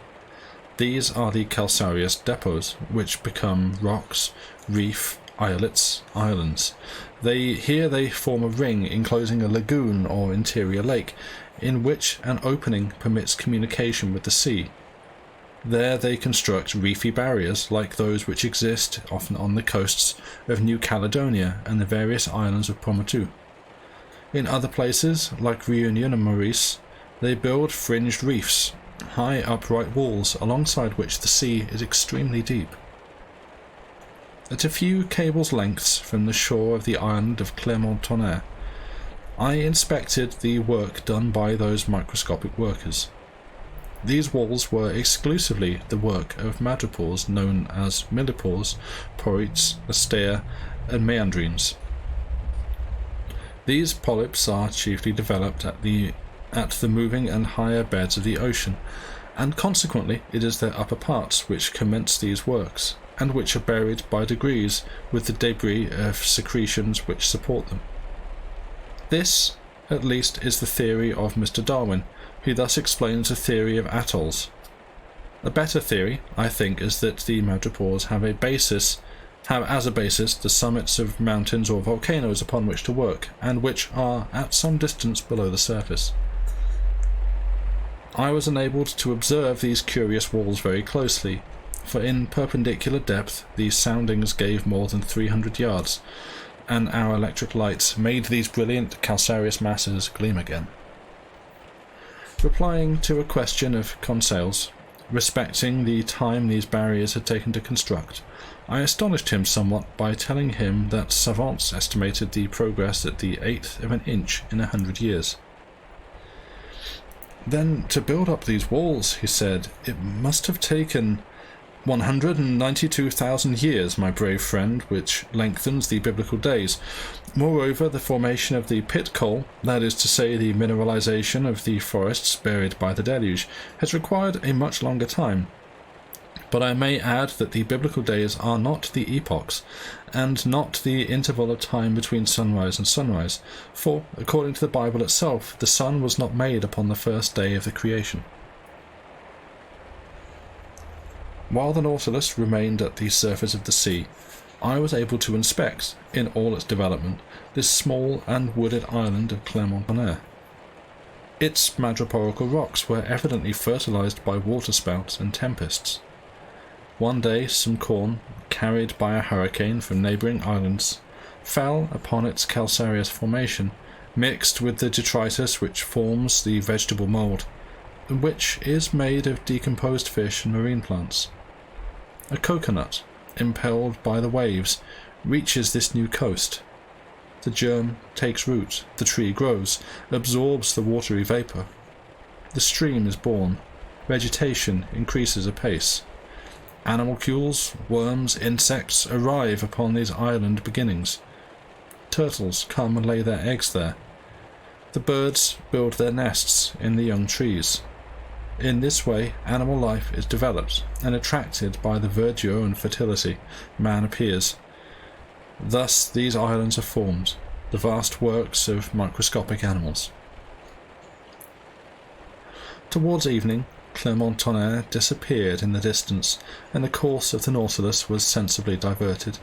These are the calcareous depots, which become rocks, reef, islets, islands. Here they form a ring enclosing a lagoon or interior lake, in which an opening permits communication with the sea. There they construct reefy barriers like those which exist often on the coasts of New Caledonia and the various islands of Pomotou. In other places, like Reunion and Maurice, they build fringed reefs, high upright walls alongside which the sea is extremely deep. At a few cables' lengths from the shore of the island of Clermont-Tonnerre, I inspected the work done by those microscopic workers. These walls were exclusively the work of madrepores known as millipores, porites, astea, and meandrines. These polyps are chiefly developed at the moving and higher beds of the ocean, and consequently it is their upper parts which commence these works, and which are buried by degrees with the debris of secretions which support them. This, at least, is the theory of Mr. Darwin, who thus explains the theory of atolls. A better theory, I think, is that the madrepores have a basis have as a basis the summits of mountains or volcanoes upon which to work, and which are at some distance below the surface. I was enabled to observe these curious walls very closely, for in perpendicular depth these soundings gave more than 300 yards, and our electric lights made these brilliant calcareous masses gleam again. Replying to a question of Conseil's respecting the time these barriers had taken to construct, I astonished him somewhat by telling him that savants estimated the progress at the 1/8 of an inch in 100 years. "Then, to build up these walls," he said, "it must have taken 192,000 years, my brave friend, which lengthens the biblical days. Moreover, the formation of the pit coal, that is to say, the mineralization of the forests buried by the deluge, has required a much longer time. But I may add that the biblical days are not the epochs, and not the interval of time between sunrise and sunrise, for, according to the Bible itself, the sun was not made upon the first day of the creation." While the Nautilus remained at the surface of the sea, I was able to inspect, in all its development, this small and wooded island of Clermont-Tonnerre. Its madreporical rocks were evidently fertilized by waterspouts and tempests. One day some corn, carried by a hurricane from neighbouring islands, fell upon its calcareous formation, mixed with the detritus which forms the vegetable mould, which is made of decomposed fish and marine plants. A coconut, impelled by the waves, reaches this new coast. The germ takes root, the tree grows, absorbs the watery vapour. The stream is born, vegetation increases apace. Animalcules, worms, insects arrive upon these island beginnings. Turtles come and lay their eggs there. The birds build their nests in the young trees. In this way, animal life is developed, and attracted by the verdure and fertility, man appears. Thus these islands are formed, the vast works of microscopic animals. Towards evening, Clermont-Tonnerre disappeared in the distance, and the course of the Nautilus was sensibly diverted.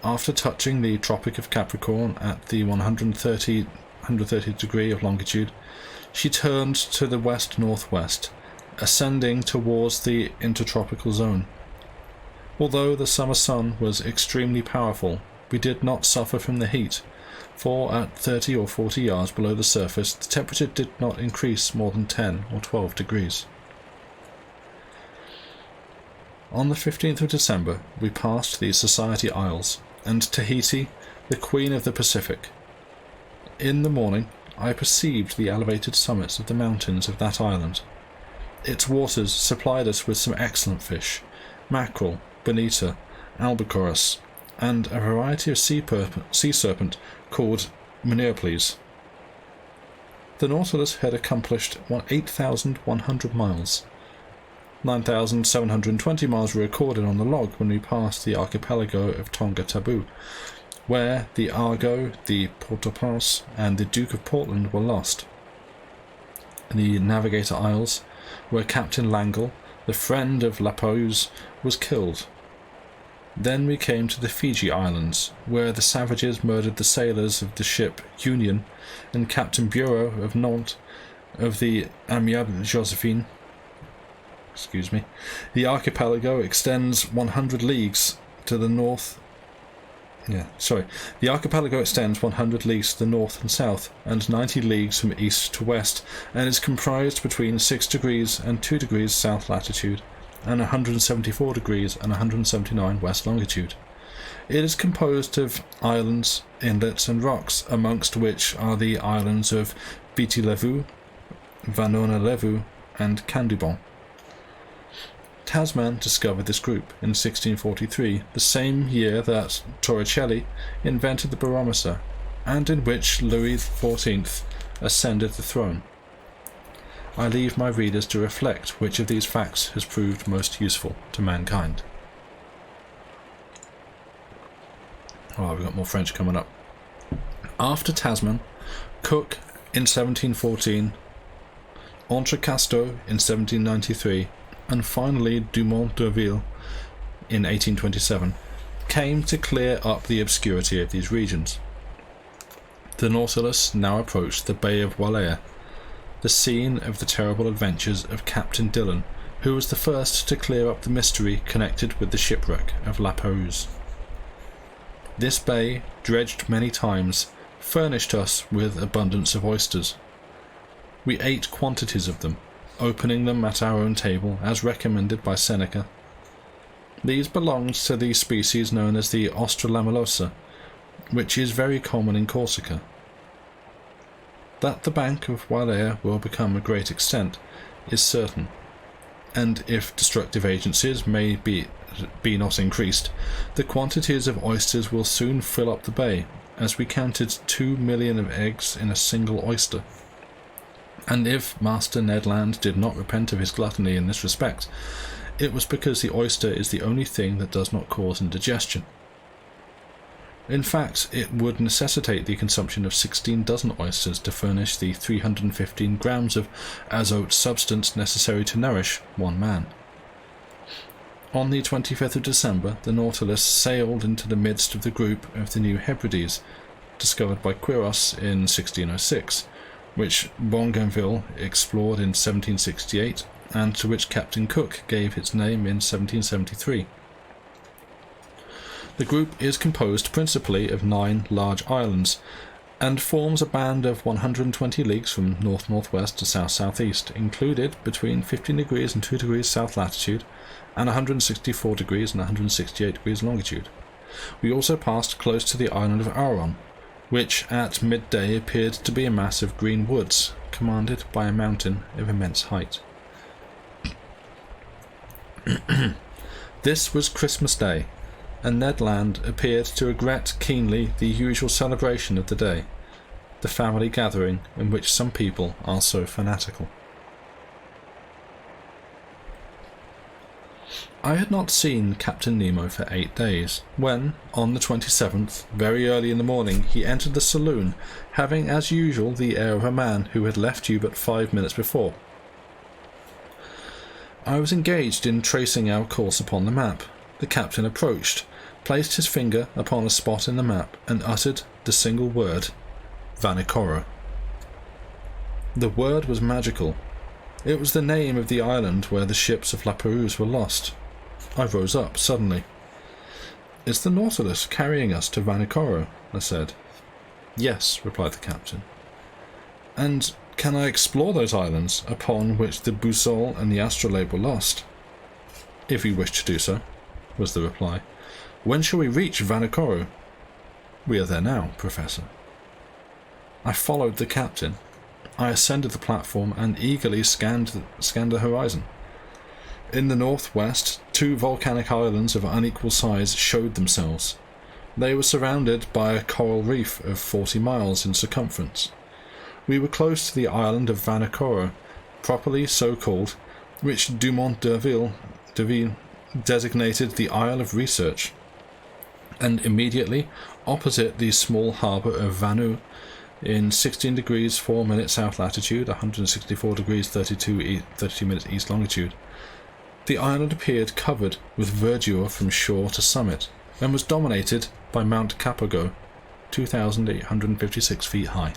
After touching the Tropic of Capricorn at the 130th degree of longitude, she turned to the west-northwest, ascending towards the intertropical zone. Although the summer sun was extremely powerful, we did not suffer from the heat, for at 30 or 40 yards below the surface the temperature did not increase more than 10 or 12 degrees. On the 15th of December we passed the Society Isles, and Tahiti, the Queen of the Pacific. In the morning I perceived the elevated summits of the mountains of that island. Its waters supplied us with some excellent fish, mackerel, bonita, albicores, and a variety of sea serpent called Meneoples. The Nautilus had accomplished 8,100 miles. 9,720 miles were recorded on the log when we passed the archipelago of Tonga Tabou, where the Argo, the Port-au-Prince, and the Duke of Portland were lost. The Navigator Isles, where Captain Langle, the friend of La Pérouse, was killed. Then we came to the Fiji Islands, where the savages murdered the sailors of the ship Union and Captain Bureau of Nantes of the Amiable Josephine. The archipelago extends 100 leagues to the north. The archipelago extends 100 leagues to the north and south, and 90 leagues from east to west, and is comprised between 6 degrees and 2 degrees south latitude, and 174 degrees and 179 west longitude. It is composed of islands, inlets, and rocks, amongst which are the islands of Biti-Levu, Vanona-Levu, and Candubon. Tasman discovered this group in 1643, the same year that Torricelli invented the barometer, and in which Louis XIV ascended the throne. I leave my readers to reflect which of these facts has proved most useful to mankind. We've got more French coming up. After Tasman, Cook in 1714, Entrecasteaux in 1793, and finally Dumont d'Urville in 1827, came to clear up the obscurity of these regions. The Nautilus now approached the Bay of Wallea, the scene of the terrible adventures of Captain Dillon, who was the first to clear up the mystery connected with the shipwreck of La Pérouse. This bay, dredged many times, furnished us with abundance of oysters. We ate quantities of them, opening them at our own table, as recommended by Seneca. These belonged to the species known as the Australamellosa, which is very common in Corsica. That the bank of Wallea will become a great extent is certain, and if destructive agencies may be not increased, the quantities of oysters will soon fill up the bay, as we counted 2 million of eggs in a single oyster. And if Master Ned Land did not repent of his gluttony in this respect, it was because the oyster is the only thing that does not cause indigestion. In fact, it would necessitate the consumption of 16 dozen oysters to furnish the 315 grams of azote substance necessary to nourish one man. On the 25th of December, the Nautilus sailed into the midst of the group of the New Hebrides, discovered by Quiros in 1606, which Bougainville explored in 1768, and to which Captain Cook gave its name in 1773. The group is composed principally of 9 large islands, and forms a band of 120 leagues from north-northwest to south-southeast, included between 15 degrees and 2 degrees south latitude, and 164 degrees and 168 degrees longitude. We also passed close to the island of Auron, which at midday appeared to be a mass of green woods, commanded by a mountain of immense height. This was Christmas Day, and Ned Land appeared to regret keenly the usual celebration of the day, the family gathering in which some people are so fanatical. I had not seen Captain Nemo for 8 days, when, on the 27th, very early in the morning, he entered the saloon, having as usual the air of a man who had left you but 5 minutes before. I was engaged in tracing our course upon the map. The captain approached, placed his finger upon a spot in the map, and uttered the single word, Vanikoro. The word was magical. It was the name of the island where the ships of La Pérouse were lost. I rose up suddenly. "Is the Nautilus carrying us to Vanikoro?" I said. "Yes," replied the captain. "And can I explore those islands upon which the Boussole and the Astrolabe were lost?" "If you wish to do so," was the reply. "When shall we reach Vanikoro?" "We are there now, Professor." I followed the captain. I ascended the platform and eagerly scanned the horizon. In the northwest, 2 volcanic islands of unequal size showed themselves. They were surrounded by a coral reef of 40 miles in circumference. We were close to the island of Vanikoro, properly so called, which Dumont d'Urville designated the Isle of Research, and immediately opposite the small harbour of Vanu, in 16 degrees 4 minutes south latitude, 164 degrees 32 minutes east longitude. The island appeared covered with verdure from shore to summit, and was dominated by Mount Capogo, 2,856 feet high.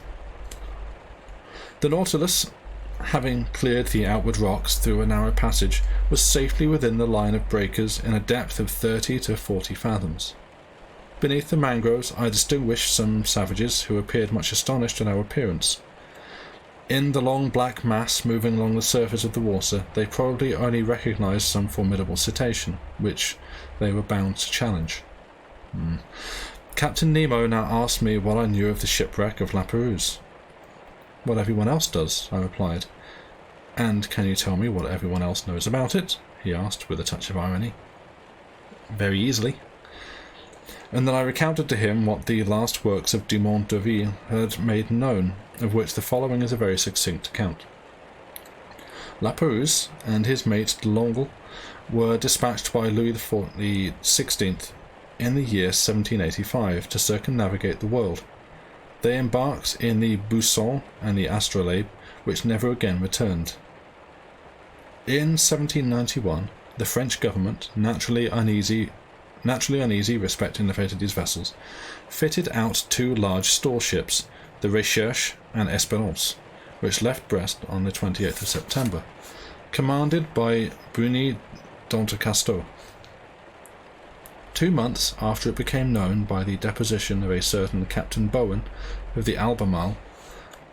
The Nautilus, having cleared the outward rocks through a narrow passage, was safely within the line of breakers in a depth of 30 to 40 fathoms. Beneath the mangroves I distinguished some savages who appeared much astonished at our appearance. In the long black mass moving along the surface of the water, they probably only recognized some formidable cetacean, which they were bound to challenge. Captain Nemo now asked me what I knew of the shipwreck of La Pérouse. "What everyone else does," I replied. "And can you tell me what everyone else knows about it?" he asked with a touch of irony. "Very easily." And then I recounted to him what the last works of Dumont d'Urville had made known, of which the following is a very succinct account. La Pérouse and his mate de Longueuil were dispatched by Louis XVI in the year 1785 to circumnavigate the world. They embarked in the Boussole and the Astrolabe, which never again returned. In 1791, the French government, naturally uneasy naturally uneasy respecting the fate of these vessels, fitted out 2 large store ships, the Recherche and Espérance, which left Brest on the 28th of September, commanded by Bruni d'Entrecasteaux. 2 months after it became known by the deposition of a certain Captain Bowen of the Albemarle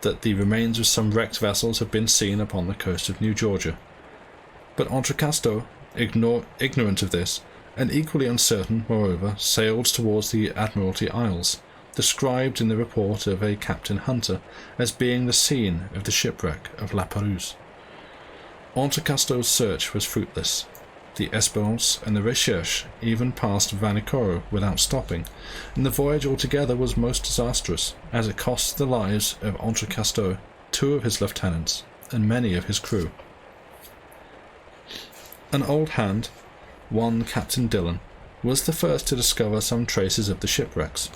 that the remains of some wrecked vessels had been seen upon the coast of New Georgia. But Entrecasteaux, ignorant of this, and equally uncertain, moreover, sailed towards the Admiralty Isles, described in the report of a Captain Hunter as being the scene of the shipwreck of La Pérouse. Entrecasteaux's search was fruitless. The Espérance and the Recherche even passed Vanikoro without stopping, and the voyage altogether was most disastrous, as it cost the lives of Entrecasteaux, 2 of his lieutenants, and many of his crew. An old hand, one Captain Dillon, was the first to discover some traces of the shipwrecks.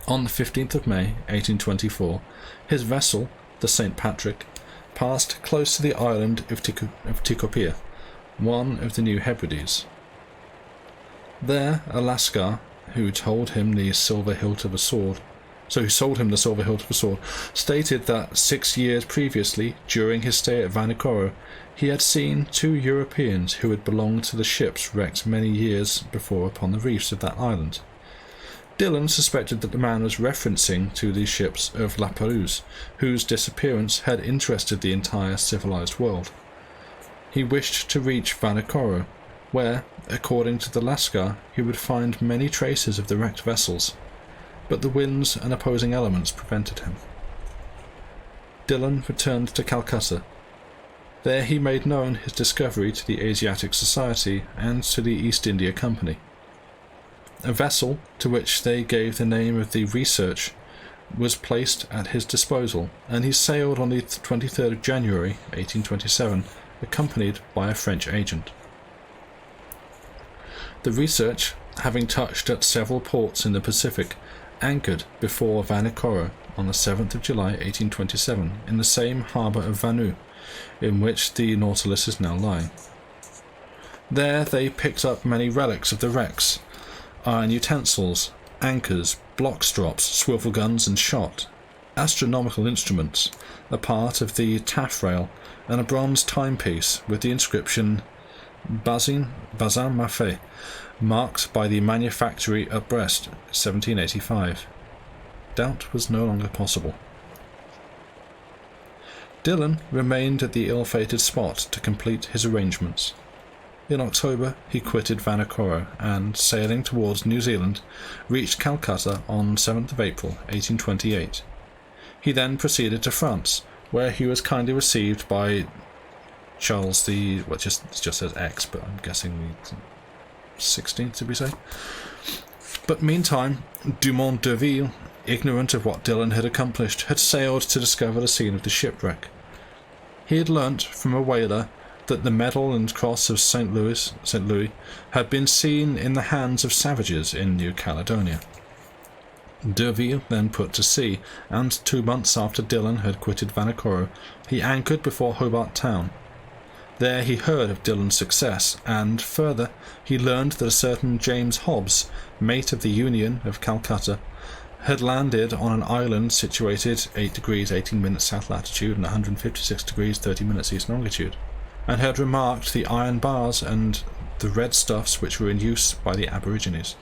On the 15th of May, 1824, his vessel, the St. Patrick, passed close to the island of Tikopia, one of the New Hebrides. There, a Lascar, who sold him the silver hilt of a sword, stated that 6 years previously, during his stay at Vanikoro, he had seen 2 Europeans who had belonged to the ships wrecked many years before upon the reefs of that island. Dillon suspected that the man was referencing to the ships of La Pérouse, whose disappearance had interested the entire civilized world. He wished to reach Vanikoro, where, according to the Lascar, he would find many traces of the wrecked vessels, but the winds and opposing elements prevented him. Dillon returned to Calcutta. There he made known his discovery to the Asiatic Society and to the East India Company. A vessel, to which they gave the name of the Research, was placed at his disposal, and he sailed on the 23rd of January, 1827, accompanied by a French agent. The Research, having touched at several ports in the Pacific, anchored before Vanikoro on the 7th of July 1827 in the same harbour of Vanu, in which the Nautilus is now lying. There they picked up many relics of the wrecks, iron utensils, anchors, block strops, swivel guns and shot, astronomical instruments, a part of the taffrail, and a bronze timepiece with the inscription Bazin Maffei, marked by the manufactory at Brest, 1785. Doubt was no longer possible. Dillon remained at the ill-fated spot to complete his arrangements. In October he quitted Vanikoro and, sailing towards New Zealand, reached Calcutta on 7th of April 1828. He then proceeded to France, where he was kindly received by Charles the... well, it just says X, but I'm guessing the 16th, did we say? But meantime, Dumont d'Urville, ignorant of what Dillon had accomplished, had sailed to discover the scene of the shipwreck. He had learnt from a whaler that the medal and cross of St. Louis had been seen in the hands of savages in New Caledonia. D'Urville then put to sea, and 2 months after Dillon had quitted Vanikoro, he anchored before Hobart Town. There he heard of Dillon's success, and, further, he learned that a certain James Hobbs, mate of the Union of Calcutta, had landed on an island situated 8 degrees 18 minutes south latitude and 156 degrees 30 minutes east longitude, and had remarked the iron bars and the red stuffs which were in use by the aborigines.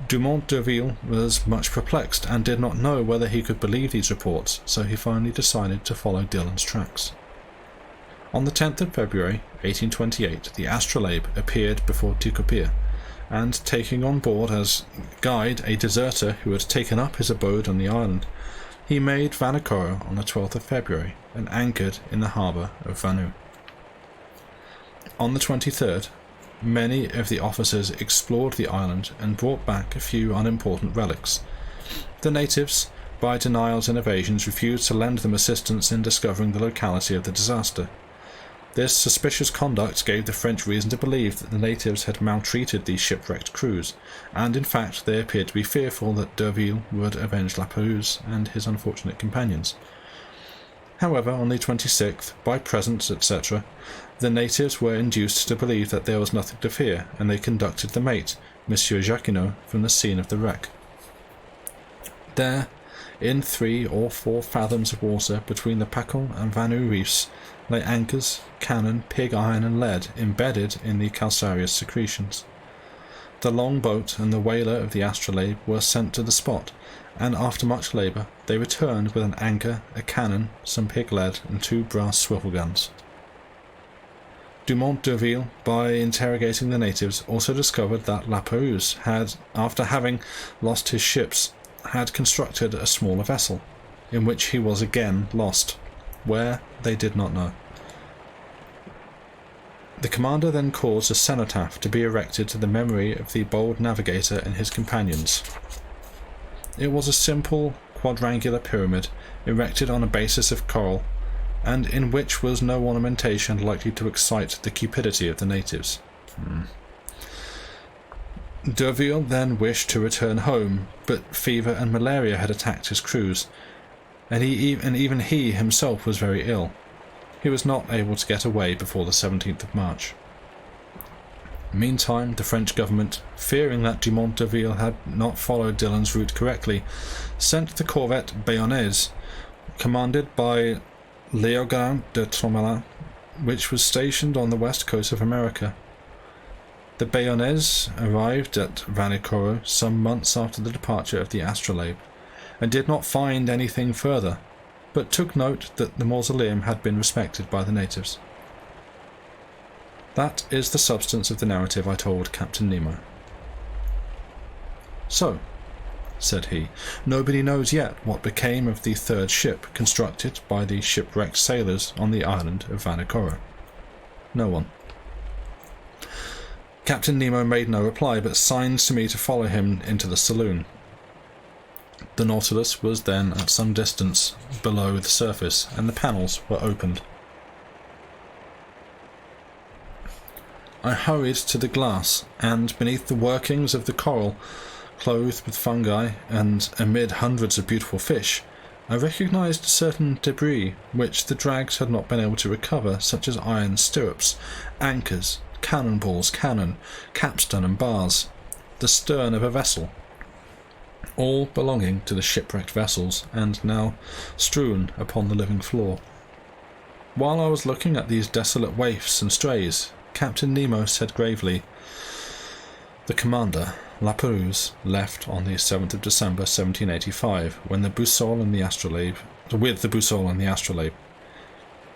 Dumont d'Urville was much perplexed and did not know whether he could believe these reports, so he finally decided to follow Dillon's tracks. On the 10th of February, 1828, the Astrolabe appeared before Tikopia, and taking on board as guide a deserter who had taken up his abode on the island, he made Vanikoro on the 12th of February and anchored in the harbour of Vanu. On the 23rd, many of the officers explored the island and brought back a few unimportant relics. The natives, by denials and evasions, refused to lend them assistance in discovering the locality of the disaster. This suspicious conduct gave the French reason to believe that the natives had maltreated the shipwrecked crews, and in fact they appeared to be fearful that d'Urville would avenge La Pérouse and his unfortunate companions. However, on the 26th, by presents, etc., the natives were induced to believe that there was nothing to fear, and they conducted the mate, Monsieur Jacquinot, from the scene of the wreck. There, in 3 or 4 fathoms of water between the Pacon and Vanu reefs, lay anchors, cannon, pig iron, and lead embedded in the calcareous secretions. The long boat and the whaler of the Astrolabe were sent to the spot, and after much labour they returned with an anchor, a cannon, some pig lead, and 2 brass swivel guns. Dumont d'Urville, by interrogating the natives, also discovered that La Pérouse had, after having lost his ships, had constructed a smaller vessel, in which he was again lost. Where, they did not know. The commander then caused a cenotaph to be erected to the memory of the bold navigator and his companions. It was a simple quadrangular pyramid erected on a basis of coral, and in which was no ornamentation likely to excite the cupidity of the natives. D'Urville then wished to return home, but fever and malaria had attacked his crews, and even he himself was very ill. He was not able to get away before the 17th of March. Meantime, the French government, fearing that Dumont d'Urville had not followed Dillon's route correctly, sent the corvette Bayonnaise, commanded by Léogrin de Tromelin, which was stationed on the west coast of America. The Bayonnaise arrived at Vanikoro some months after the departure of the Astrolabe, and did not find anything further, but took note that the mausoleum had been respected by the natives. That is the substance of the narrative I told Captain Nemo. "So," said he, "nobody knows yet what became of the 3rd ship constructed by the shipwrecked sailors on the island of Vanikoro?" "No one." Captain Nemo made no reply, but signed to me to follow him into the saloon. The Nautilus was then at some distance below the surface, and the panels were opened. I hurried to the glass, and beneath the workings of the coral, clothed with fungi, and amid hundreds of beautiful fish, I recognized certain debris which the drags had not been able to recover, such as iron stirrups, anchors, cannonballs, cannon, capstan and bars, the stern of a vessel, all belonging to the shipwrecked vessels, and now strewn upon the living floor. While I was looking at these desolate waifs and strays, Captain Nemo said gravely, "The commander, La Pérouse, left on the 7th of December 1785, with the Boussole and the Astrolabe.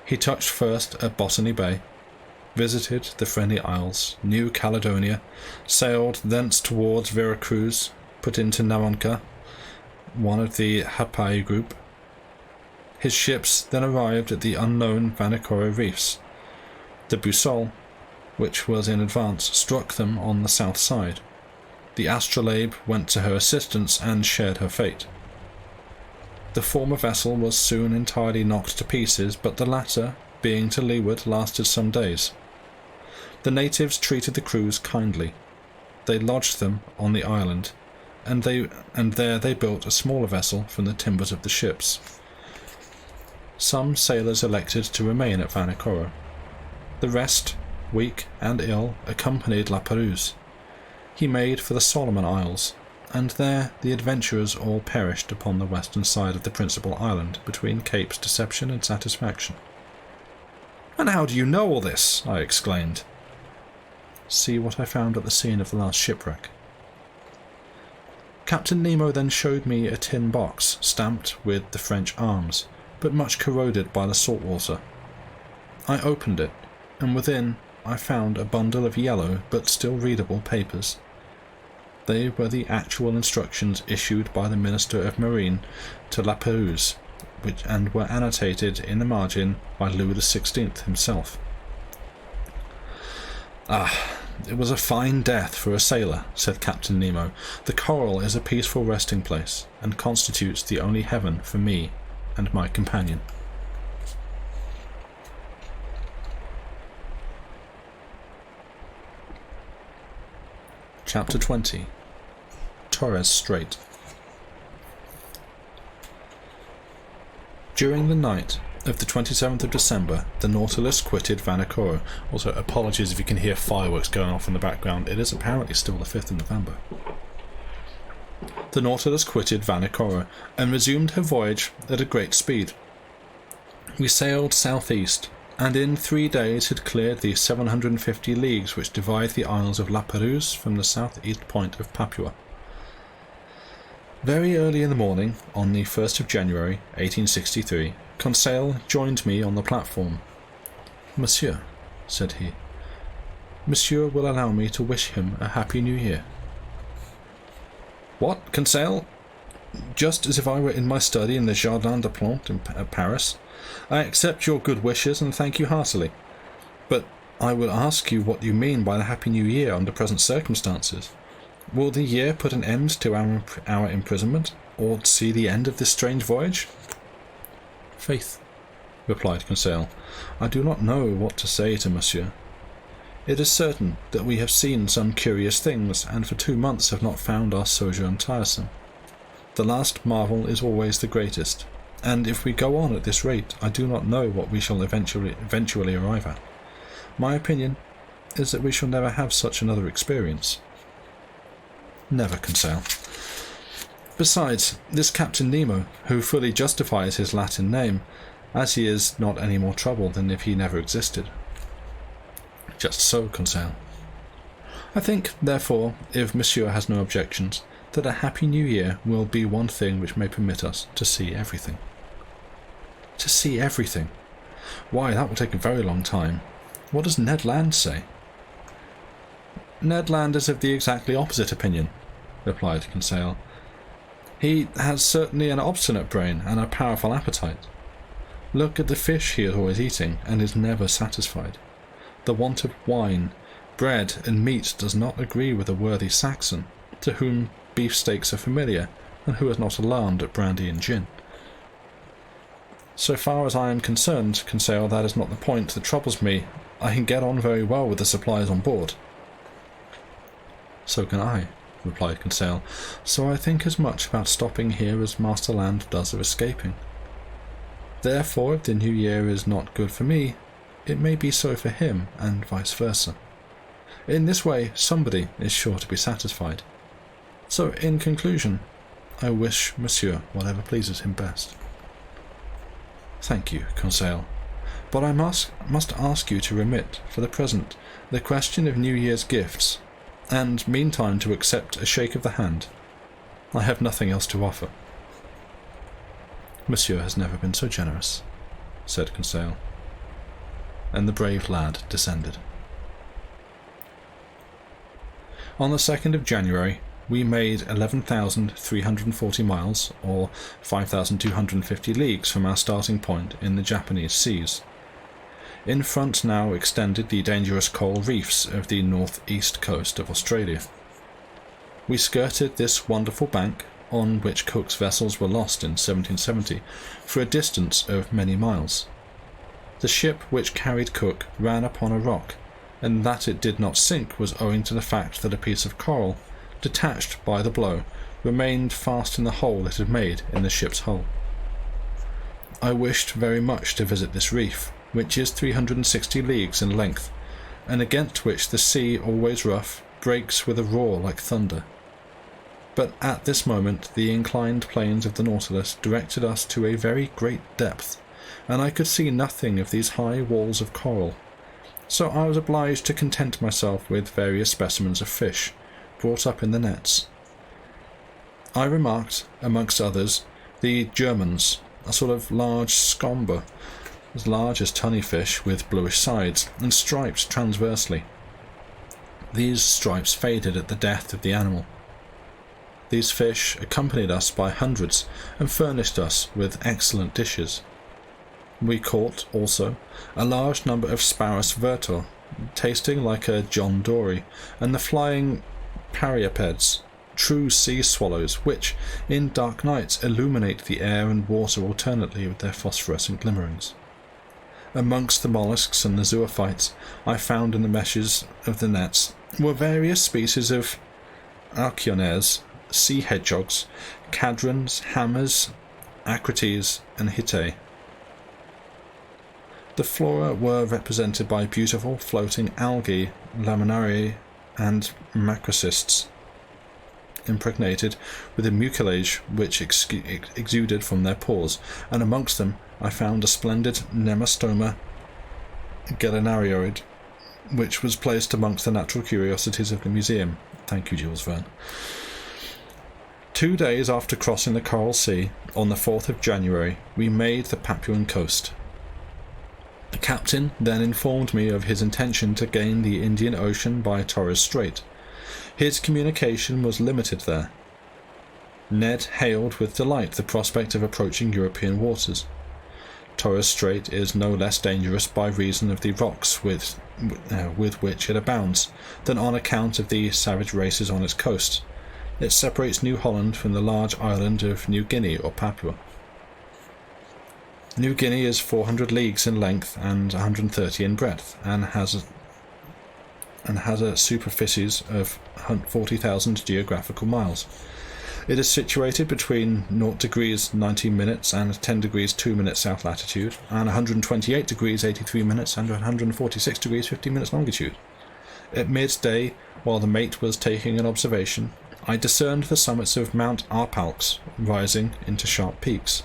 He touched first at Botany Bay, visited the Friendly Isles, New Caledonia, sailed thence towards Vera Cruz, put into Naronca, one of the Hapai group. His ships then arrived at the unknown Vanikoro reefs. The Boussole, which was in advance, struck them on the south side. The Astrolabe went to her assistance and shared her fate. The former vessel was soon entirely knocked to pieces, but the latter, being to leeward, lasted some days. The natives treated the crews kindly. They lodged them on the island, and there they built a smaller vessel from the timbers of the ships. Some sailors elected to remain at Vanikoro. The rest, weak and ill, accompanied La Pérouse. He made for the Solomon Isles, and there the adventurers all perished upon the western side of the principal island, between Capes Deception and Satisfaction. "And how do you know all this?" I exclaimed. "See what I found at the scene of the last shipwreck." Captain Nemo then showed me a tin box stamped with the French arms, but much corroded by the salt water. I opened it, and within I found a bundle of yellow but still readable papers. They were the actual instructions issued by the Minister of Marine to La Pérouse, and were annotated in the margin by Louis XVI himself. "Ah, it was a fine death for a sailor," said Captain Nemo. "The coral is a peaceful resting place, and constitutes the only heaven for me and my companion." Chapter 20. Torres Strait. During the night, of the 27th of December, the Nautilus quitted Vanikoro. Also, apologies if you can hear fireworks going off in the background. It is apparently still the 5th of November. The Nautilus quitted Vanikoro and resumed her voyage at a great speed. We sailed southeast, and in 3 days had cleared the 750 leagues which divide the isles of La Perouse from the southeast point of Papua. Very early in the morning, on the 1st of January, 1863, Conseil joined me on the platform. "Monsieur," said he, "Monsieur will allow me to wish him a Happy New Year." "What, Conseil? Just as if I were in my study in the Jardin des Plantes at Paris. I accept your good wishes and thank you heartily. But I will ask you what you mean by the Happy New Year under present circumstances. Will the year put an end to our imprisonment, or see the end of this strange voyage?" "Faith," replied Conseil, "I do not know what to say to monsieur. It is certain that we have seen some curious things, and for 2 months have not found our sojourn tiresome. The last marvel is always the greatest, and if we go on at this rate, I do not know what we shall eventually arrive at. My opinion is that we shall never have such another experience." "Never, Conseil. Besides, this Captain Nemo, who fully justifies his Latin name, as he is not any more trouble than if he never existed." "Just so, Conseil. I think, therefore, if monsieur has no objections, that a Happy New Year will be one thing which may permit us to see everything." "To see everything? Why, that will take a very long time. What does Ned Land say?" "Ned Land is of the exactly opposite opinion," replied Conseil. "He has certainly an obstinate brain and a powerful appetite. Look at the fish he is always eating, and is never satisfied. The want of wine, bread, and meat does not agree with a worthy Saxon, to whom beefsteaks are familiar, and who is not alarmed at brandy and gin." "So far as I am concerned, Conseil, that is not the point that troubles me. I can get on very well with the supplies on board." "So can I," replied Conseil, "so I think as much about stopping here as Master Land does of escaping. Therefore, if the new year is not good for me, it may be so for him, and vice versa. In this way, somebody is sure to be satisfied. So, in conclusion, I wish monsieur whatever pleases him best." "Thank you, Conseil, but I must ask you to remit, for the present, the question of New Year's gifts, and meantime to accept a shake of the hand. I have nothing else to offer." "Monsieur has never been so generous," said Conseil. And the brave lad descended. On the 2nd of January, we made 11,340 miles, or 5,250 leagues from our starting point in the Japanese seas. In front now extended the dangerous coral reefs of the northeast coast of Australia. We skirted this wonderful bank, on which Cook's vessels were lost in 1770, for a distance of many miles. The ship which carried Cook ran upon a rock, and that it did not sink was owing to the fact that a piece of coral, detached by the blow, remained fast in the hole it had made in the ship's hull. I wished very much to visit this reef, which is 360 leagues in length, and against which the sea, always rough, breaks with a roar like thunder. But at this moment the inclined planes of the Nautilus directed us to a very great depth, and I could see nothing of these high walls of coral, so I was obliged to content myself with various specimens of fish, brought up in the nets. I remarked, amongst others, the Germans, a sort of large scomber, as large as tunny fish, with bluish sides, and stripes transversely. These stripes faded at the death of the animal. These fish accompanied us by hundreds, and furnished us with excellent dishes. We caught, also, a large number of Sparus vertor, tasting like a John Dory, and the flying Pariapeds, true sea swallows, which, in dark nights, illuminate the air and water alternately with their phosphorescent glimmerings. Amongst the mollusks and the zoophytes I found in the meshes of the nets were various species of archaeones, sea hedgehogs, cadrons, hammers, acrites, and hittae. The flora were represented by beautiful floating algae, laminariae, and macrocysts, impregnated with a mucilage which exuded from their pores, and amongst them I found a splendid Nemastoma gelinarioid, which was placed amongst the natural curiosities of the museum. Thank you, Jules Verne. 2 days after crossing the Coral Sea, on the 4th of January, we made the Papuan coast. The captain then informed me of his intention to gain the Indian Ocean by Torres Strait. His communication was limited there. Ned hailed with delight the prospect of approaching European waters. Torres Strait is no less dangerous by reason of the rocks with which it abounds, than on account of the savage races on its coast. It separates New Holland from the large island of New Guinea or Papua. New Guinea is 400 leagues in length and 130 in breadth, and has a superficies of 40,000 geographical miles. It is situated between 0 degrees 19 minutes and 10 degrees 2 minutes south latitude, and 128 degrees 83 minutes and 146 degrees 50 minutes longitude. At midday, while the mate was taking an observation, I discerned the summits of Mount Arpalx rising into sharp peaks.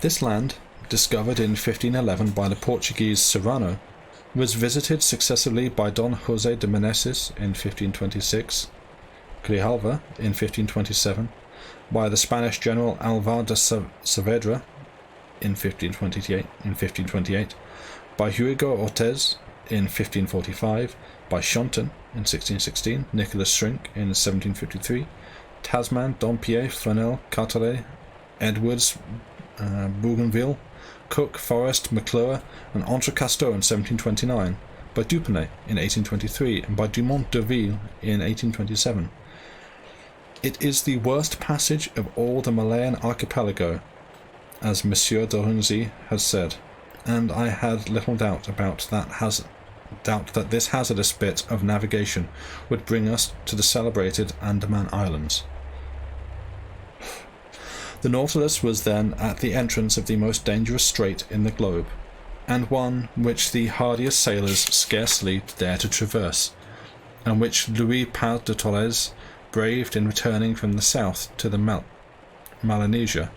This land, discovered in 1511 by the Portuguese Serrano, was visited successively by Don José de Meneses in 1526, Grijalva in 1527, by the Spanish general Alvar de Saavedra in 1528, by Hugo Ortez in 1545, by Chonton in 1616, Nicholas Shrink in 1753, Tasman, Dompierre, Flanel, Carteret, Edwards, Bougainville, Cook, Forrest, McClure, and Entrecasteaux in 1729, by Dupenay in 1823, and by Dumont d'Urville in 1827. It is the worst passage of all the Malayan archipelago, as Monsieur d'Orunzy has said, and I had little doubt that this hazardous bit of navigation would bring us to the celebrated Andaman Islands. The Nautilus was then at the entrance of the most dangerous strait in the globe, and one which the hardiest sailors scarcely dare to traverse, and which Louis Paz de Torres braved in returning from the south to the Melanesia,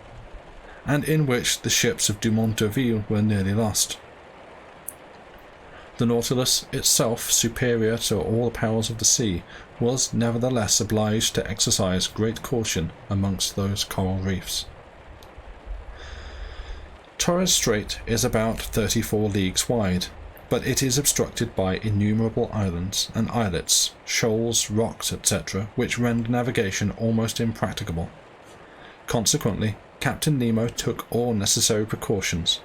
and in which the ships of Dumont d'Urville were nearly lost. The Nautilus, itself superior to all the perils of the sea, was nevertheless obliged to exercise great caution amongst those coral reefs. Torres Strait is about 34 leagues wide, but it is obstructed by innumerable islands and islets, shoals, rocks, etc., which render navigation almost impracticable. Consequently, Captain Nemo took all necessary precautions.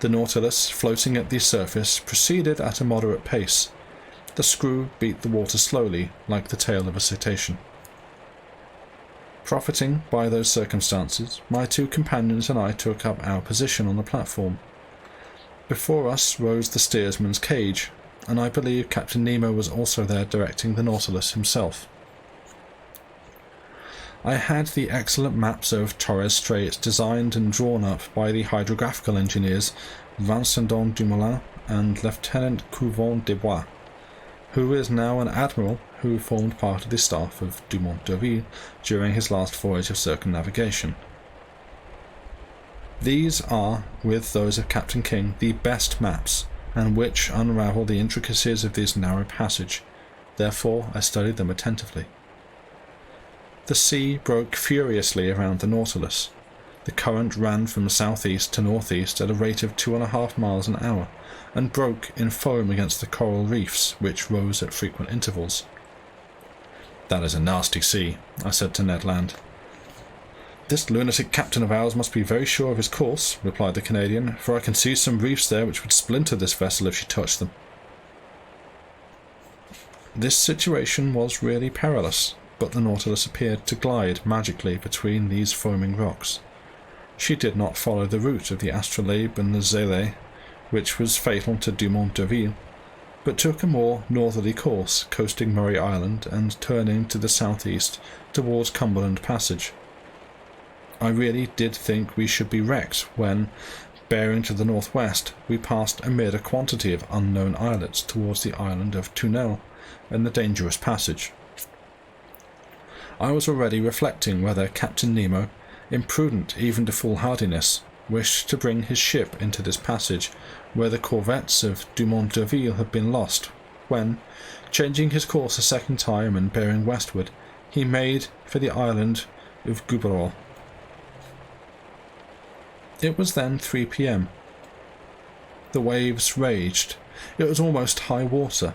The Nautilus, floating at the surface, proceeded at a moderate pace. The screw beat the water slowly, like the tail of a cetacean. Profiting by those circumstances, my two companions and I took up our position on the platform. Before us rose the steersman's cage, and I believe Captain Nemo was also there directing the Nautilus himself. I had the excellent maps of Torres Strait designed and drawn up by the hydrographical engineers Vincent Dumoulin and Lieutenant Couvent des Bois, who is now an admiral who formed part of the staff of Dumont d'Urville during his last voyage of circumnavigation. These are, with those of Captain King, the best maps, and which unravel the intricacies of this narrow passage. Therefore I studied them attentively. The sea broke furiously around the Nautilus. The current ran from southeast to northeast at a rate of 2.5 miles an hour, and broke in foam against the coral reefs, which rose at frequent intervals. "That is a nasty sea," I said to Ned Land. "This lunatic captain of ours must be very sure of his course," replied the Canadian, "for I can see some reefs there which would splinter this vessel if she touched them." This situation was really perilous, but the Nautilus appeared to glide magically between these foaming rocks. She did not follow the route of the Astrolabe and the Zélé, which was fatal to Dumont d'Urville, but took a more northerly course, coasting Murray Island and turning to the southeast towards Cumberland Passage. I really did think we should be wrecked when, Bearing to the northwest, we passed amid a quantity of unknown islets towards the island of Tunel and the dangerous passage. I was already reflecting whether Captain Nemo, imprudent even to foolhardiness, wished to bring his ship into this passage where the corvettes of Dumont d'Urville had been lost, when, changing his course a second time and bearing westward, he made for the island of Gueboroa. It was then 3 p.m. The waves raged. It was almost high water.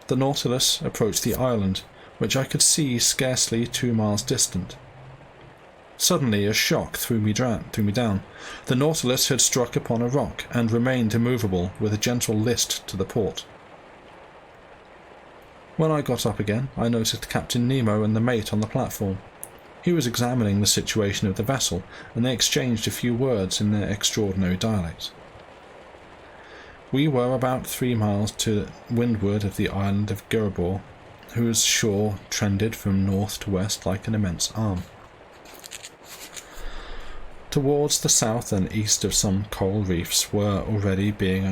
The Nautilus approached the island, which I could see scarcely 2 miles distant. Suddenly a shock threw me down. The Nautilus had struck upon a rock and remained immovable with a gentle list to the port. When I got up again, I noticed Captain Nemo and the mate on the platform. He was examining the situation of the vessel, and they exchanged a few words in their extraordinary dialect. We were about 3 miles to windward of the island of Gueboroa, whose shore trended from north to west like an immense arm. Towards the south and east some coral reefs were already being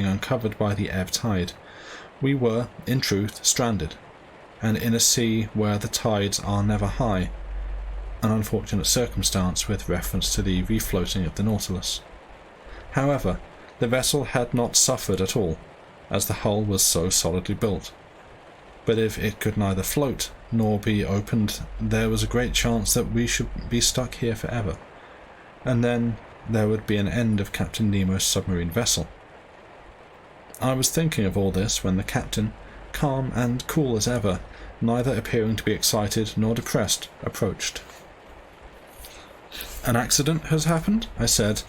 uncovered by the ebb tide. We were, in truth, stranded, and in a sea where the tides are never high, an unfortunate circumstance with reference to the refloating of the Nautilus. However, the vessel had not suffered at all, as the hull was so solidly built. But if it could neither float nor be opened, there was a great chance that we should be stuck here forever, and then there would be an end of Captain Nemo's submarine vessel. I was thinking of all this when the captain, calm and cool as ever, neither appearing to be excited nor depressed, approached. "An accident has happened?" I said.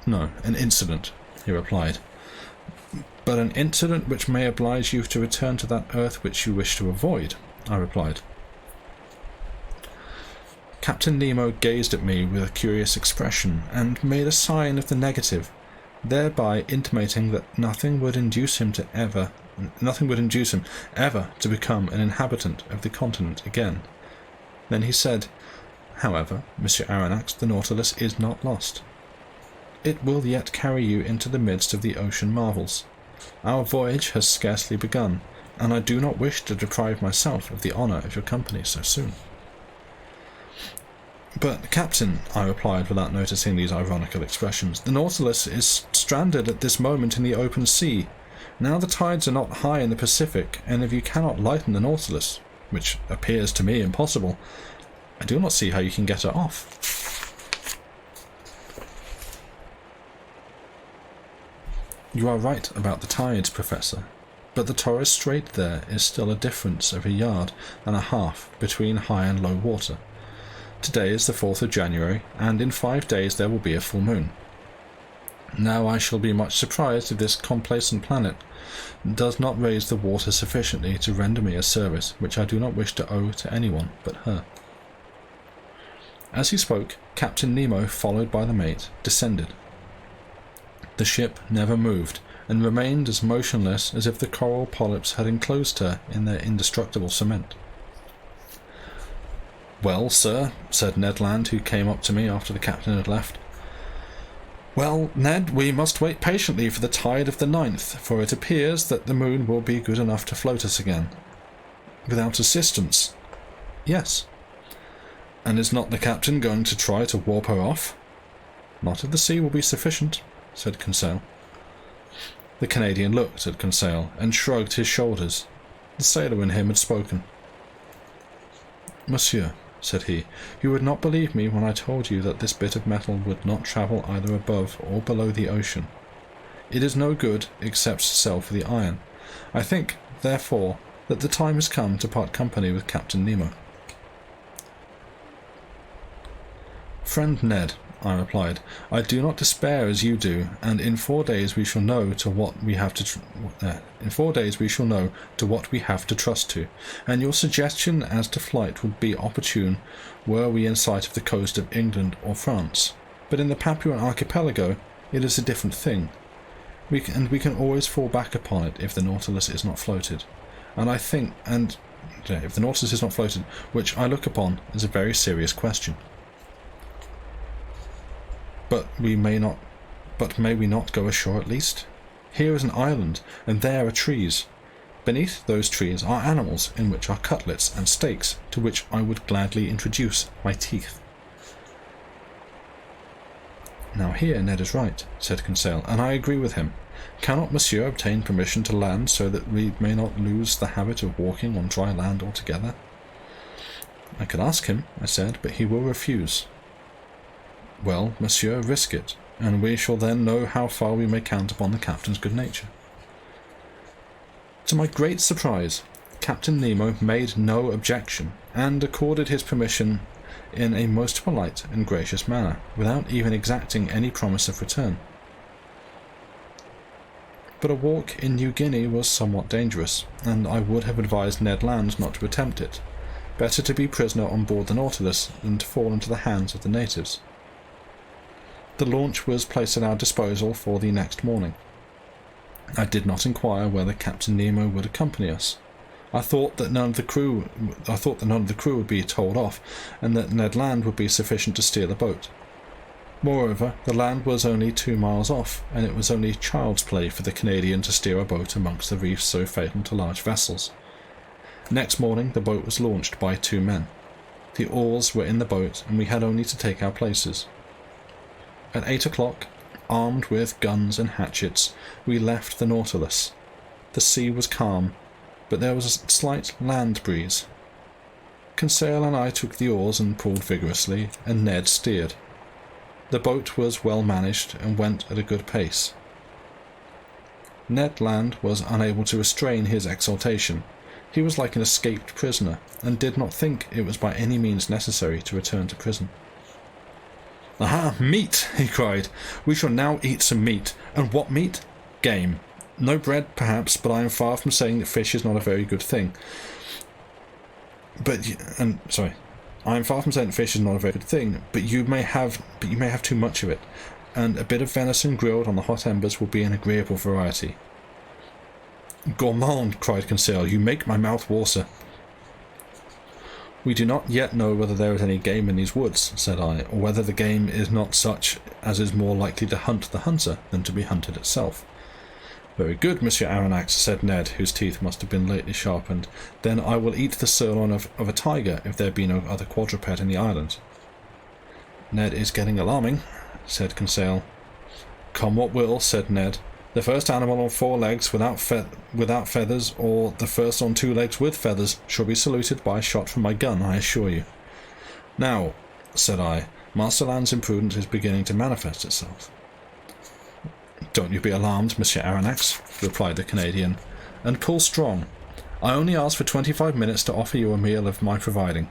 "No, an incident," he replied. "But an incident which may oblige you to return to that earth which you wish to avoid," I replied. Captain Nemo gazed at me with a curious expression, and made a sign of the negative, thereby intimating that nothing would induce him ever to become an inhabitant of the continent again. Then he said, "However, Monsieur Aronnax, the Nautilus is not lost. It will yet carry you into the midst of the ocean marvels. Our voyage has scarcely begun, and I do not wish to deprive myself of the honour of your company so soon." "But, Captain," I replied without noticing these ironical expressions, "the Nautilus is stranded at this moment in the open sea. Now the tides are not high in the Pacific, and if you cannot lighten the Nautilus, which appears to me impossible, I do not see how you can get her off." "You are right about the tides, Professor, but the Torres Strait there is still a difference of 1.5 yards between high and low water. Today is the 4th of January, and in 5 days there will be a full moon. Now I shall be much surprised if this complacent planet does not raise the water sufficiently to render me a service which I do not wish to owe to anyone but her." As he spoke, Captain Nemo, followed by the mate, descended. The ship never moved, and remained as motionless as if the coral polyps had enclosed her in their indestructible cement. "Well, sir," said Ned Land, who came up to me after the captain had left. "Well, Ned, we must wait patiently for the tide of the 9th, for it appears that the moon will be good enough to float us again." "Without assistance?" "Yes." "And is not the captain going to try to warp her off?" "Not if the sea will be sufficient," said Conseil. The Canadian looked at Conseil and shrugged his shoulders. The sailor in him had spoken. "Monsieur," said he, "you would not believe me when I told you that this bit of metal would not travel either above or below the ocean. It is no good except to sell for the iron. I think, therefore, that the time has come to part company with Captain Nemo." "Friend Ned," I replied, "I do not despair as you do, and in 4 days we shall know to what we have to trust to, and your suggestion as to flight would be opportune were we in sight of the coast of England or France. But in the Papuan archipelago it is a different thing. We can always fall back upon it if the Nautilus is not floated, if the Nautilus is not floated, which I look upon as a very serious question." But may we not go ashore at least? Here is an island, and there are trees. Beneath those trees are animals, in which are cutlets and steaks, to which I would gladly introduce my teeth. Now here Ned is right, said Conseil, and I agree with him. Cannot Monsieur obtain permission to land so that we may not lose the habit of walking on dry land altogether? I could ask him, I said, but he will refuse. Well, Monsieur, risk it, and we shall then know how far we may count upon the captain's good nature. To my great surprise, Captain Nemo made no objection, and accorded his permission in a most polite and gracious manner, without even exacting any promise of return. But a walk in New Guinea was somewhat dangerous, and I would have advised Ned Land not to attempt it. Better to be prisoner on board the Nautilus than to fall into the hands of the natives. The launch was placed at our disposal for the next morning. I did not inquire whether Captain Nemo would accompany us. I thought that none of the crew would be told off, and that Ned Land would be sufficient to steer the boat. Moreover, the land was only 2 miles off, and it was only child's play for the Canadian to steer a boat amongst the reefs so fatal to large vessels. Next morning the boat was launched by 2 men. The oars were in the boat, and we had only to take our places. At 8 o'clock, armed with guns and hatchets, we left the Nautilus. The sea was calm, but there was a slight land breeze. Conseil and I took the oars and pulled vigorously, and Ned steered. The boat was well managed and went at a good pace. Ned Land was unable to restrain his exultation. He was like an escaped prisoner, and did not think it was by any means necessary to return to prison. "Aha, meat!" he cried. "We shall now eat some meat. And what meat? Game. No bread, perhaps, but I am far from saying that fish is not a very good thing. I am far from saying that fish is not a very good thing, but you may have too much of it, and a bit of venison grilled on the hot embers will be an agreeable variety." "Gourmand!" cried Conseil. "You make my mouth water." "We do not yet know whether there is any game in these woods," said I, "or whether the game is not such as is more likely to hunt the hunter than to be hunted itself." "Very good, Monsieur Aronnax," said Ned, whose teeth must have been lately sharpened. "Then I will eat the sirloin of a tiger, if there be no other quadruped in the island." "Ned is getting alarming," said Conseil. "Come what will," said Ned. "The first animal on 4 legs without feathers, or the first on 2 legs with feathers, shall be saluted by a shot from my gun, I assure you." "Now," said I, "Master Land's imprudence is beginning to manifest itself." "Don't you be alarmed, Monsieur Aronnax," replied the Canadian, "and pull strong. I only ask for 25 minutes to offer you a meal of my providing."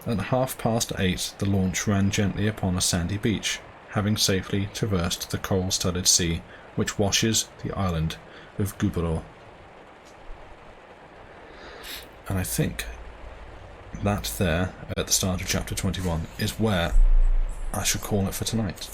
At 8:30 the launch ran gently upon a sandy beach, having safely traversed the coral-studded sea which washes the island of Gueboroa. And I think that there, at the start of chapter 21, is where I should call it for tonight.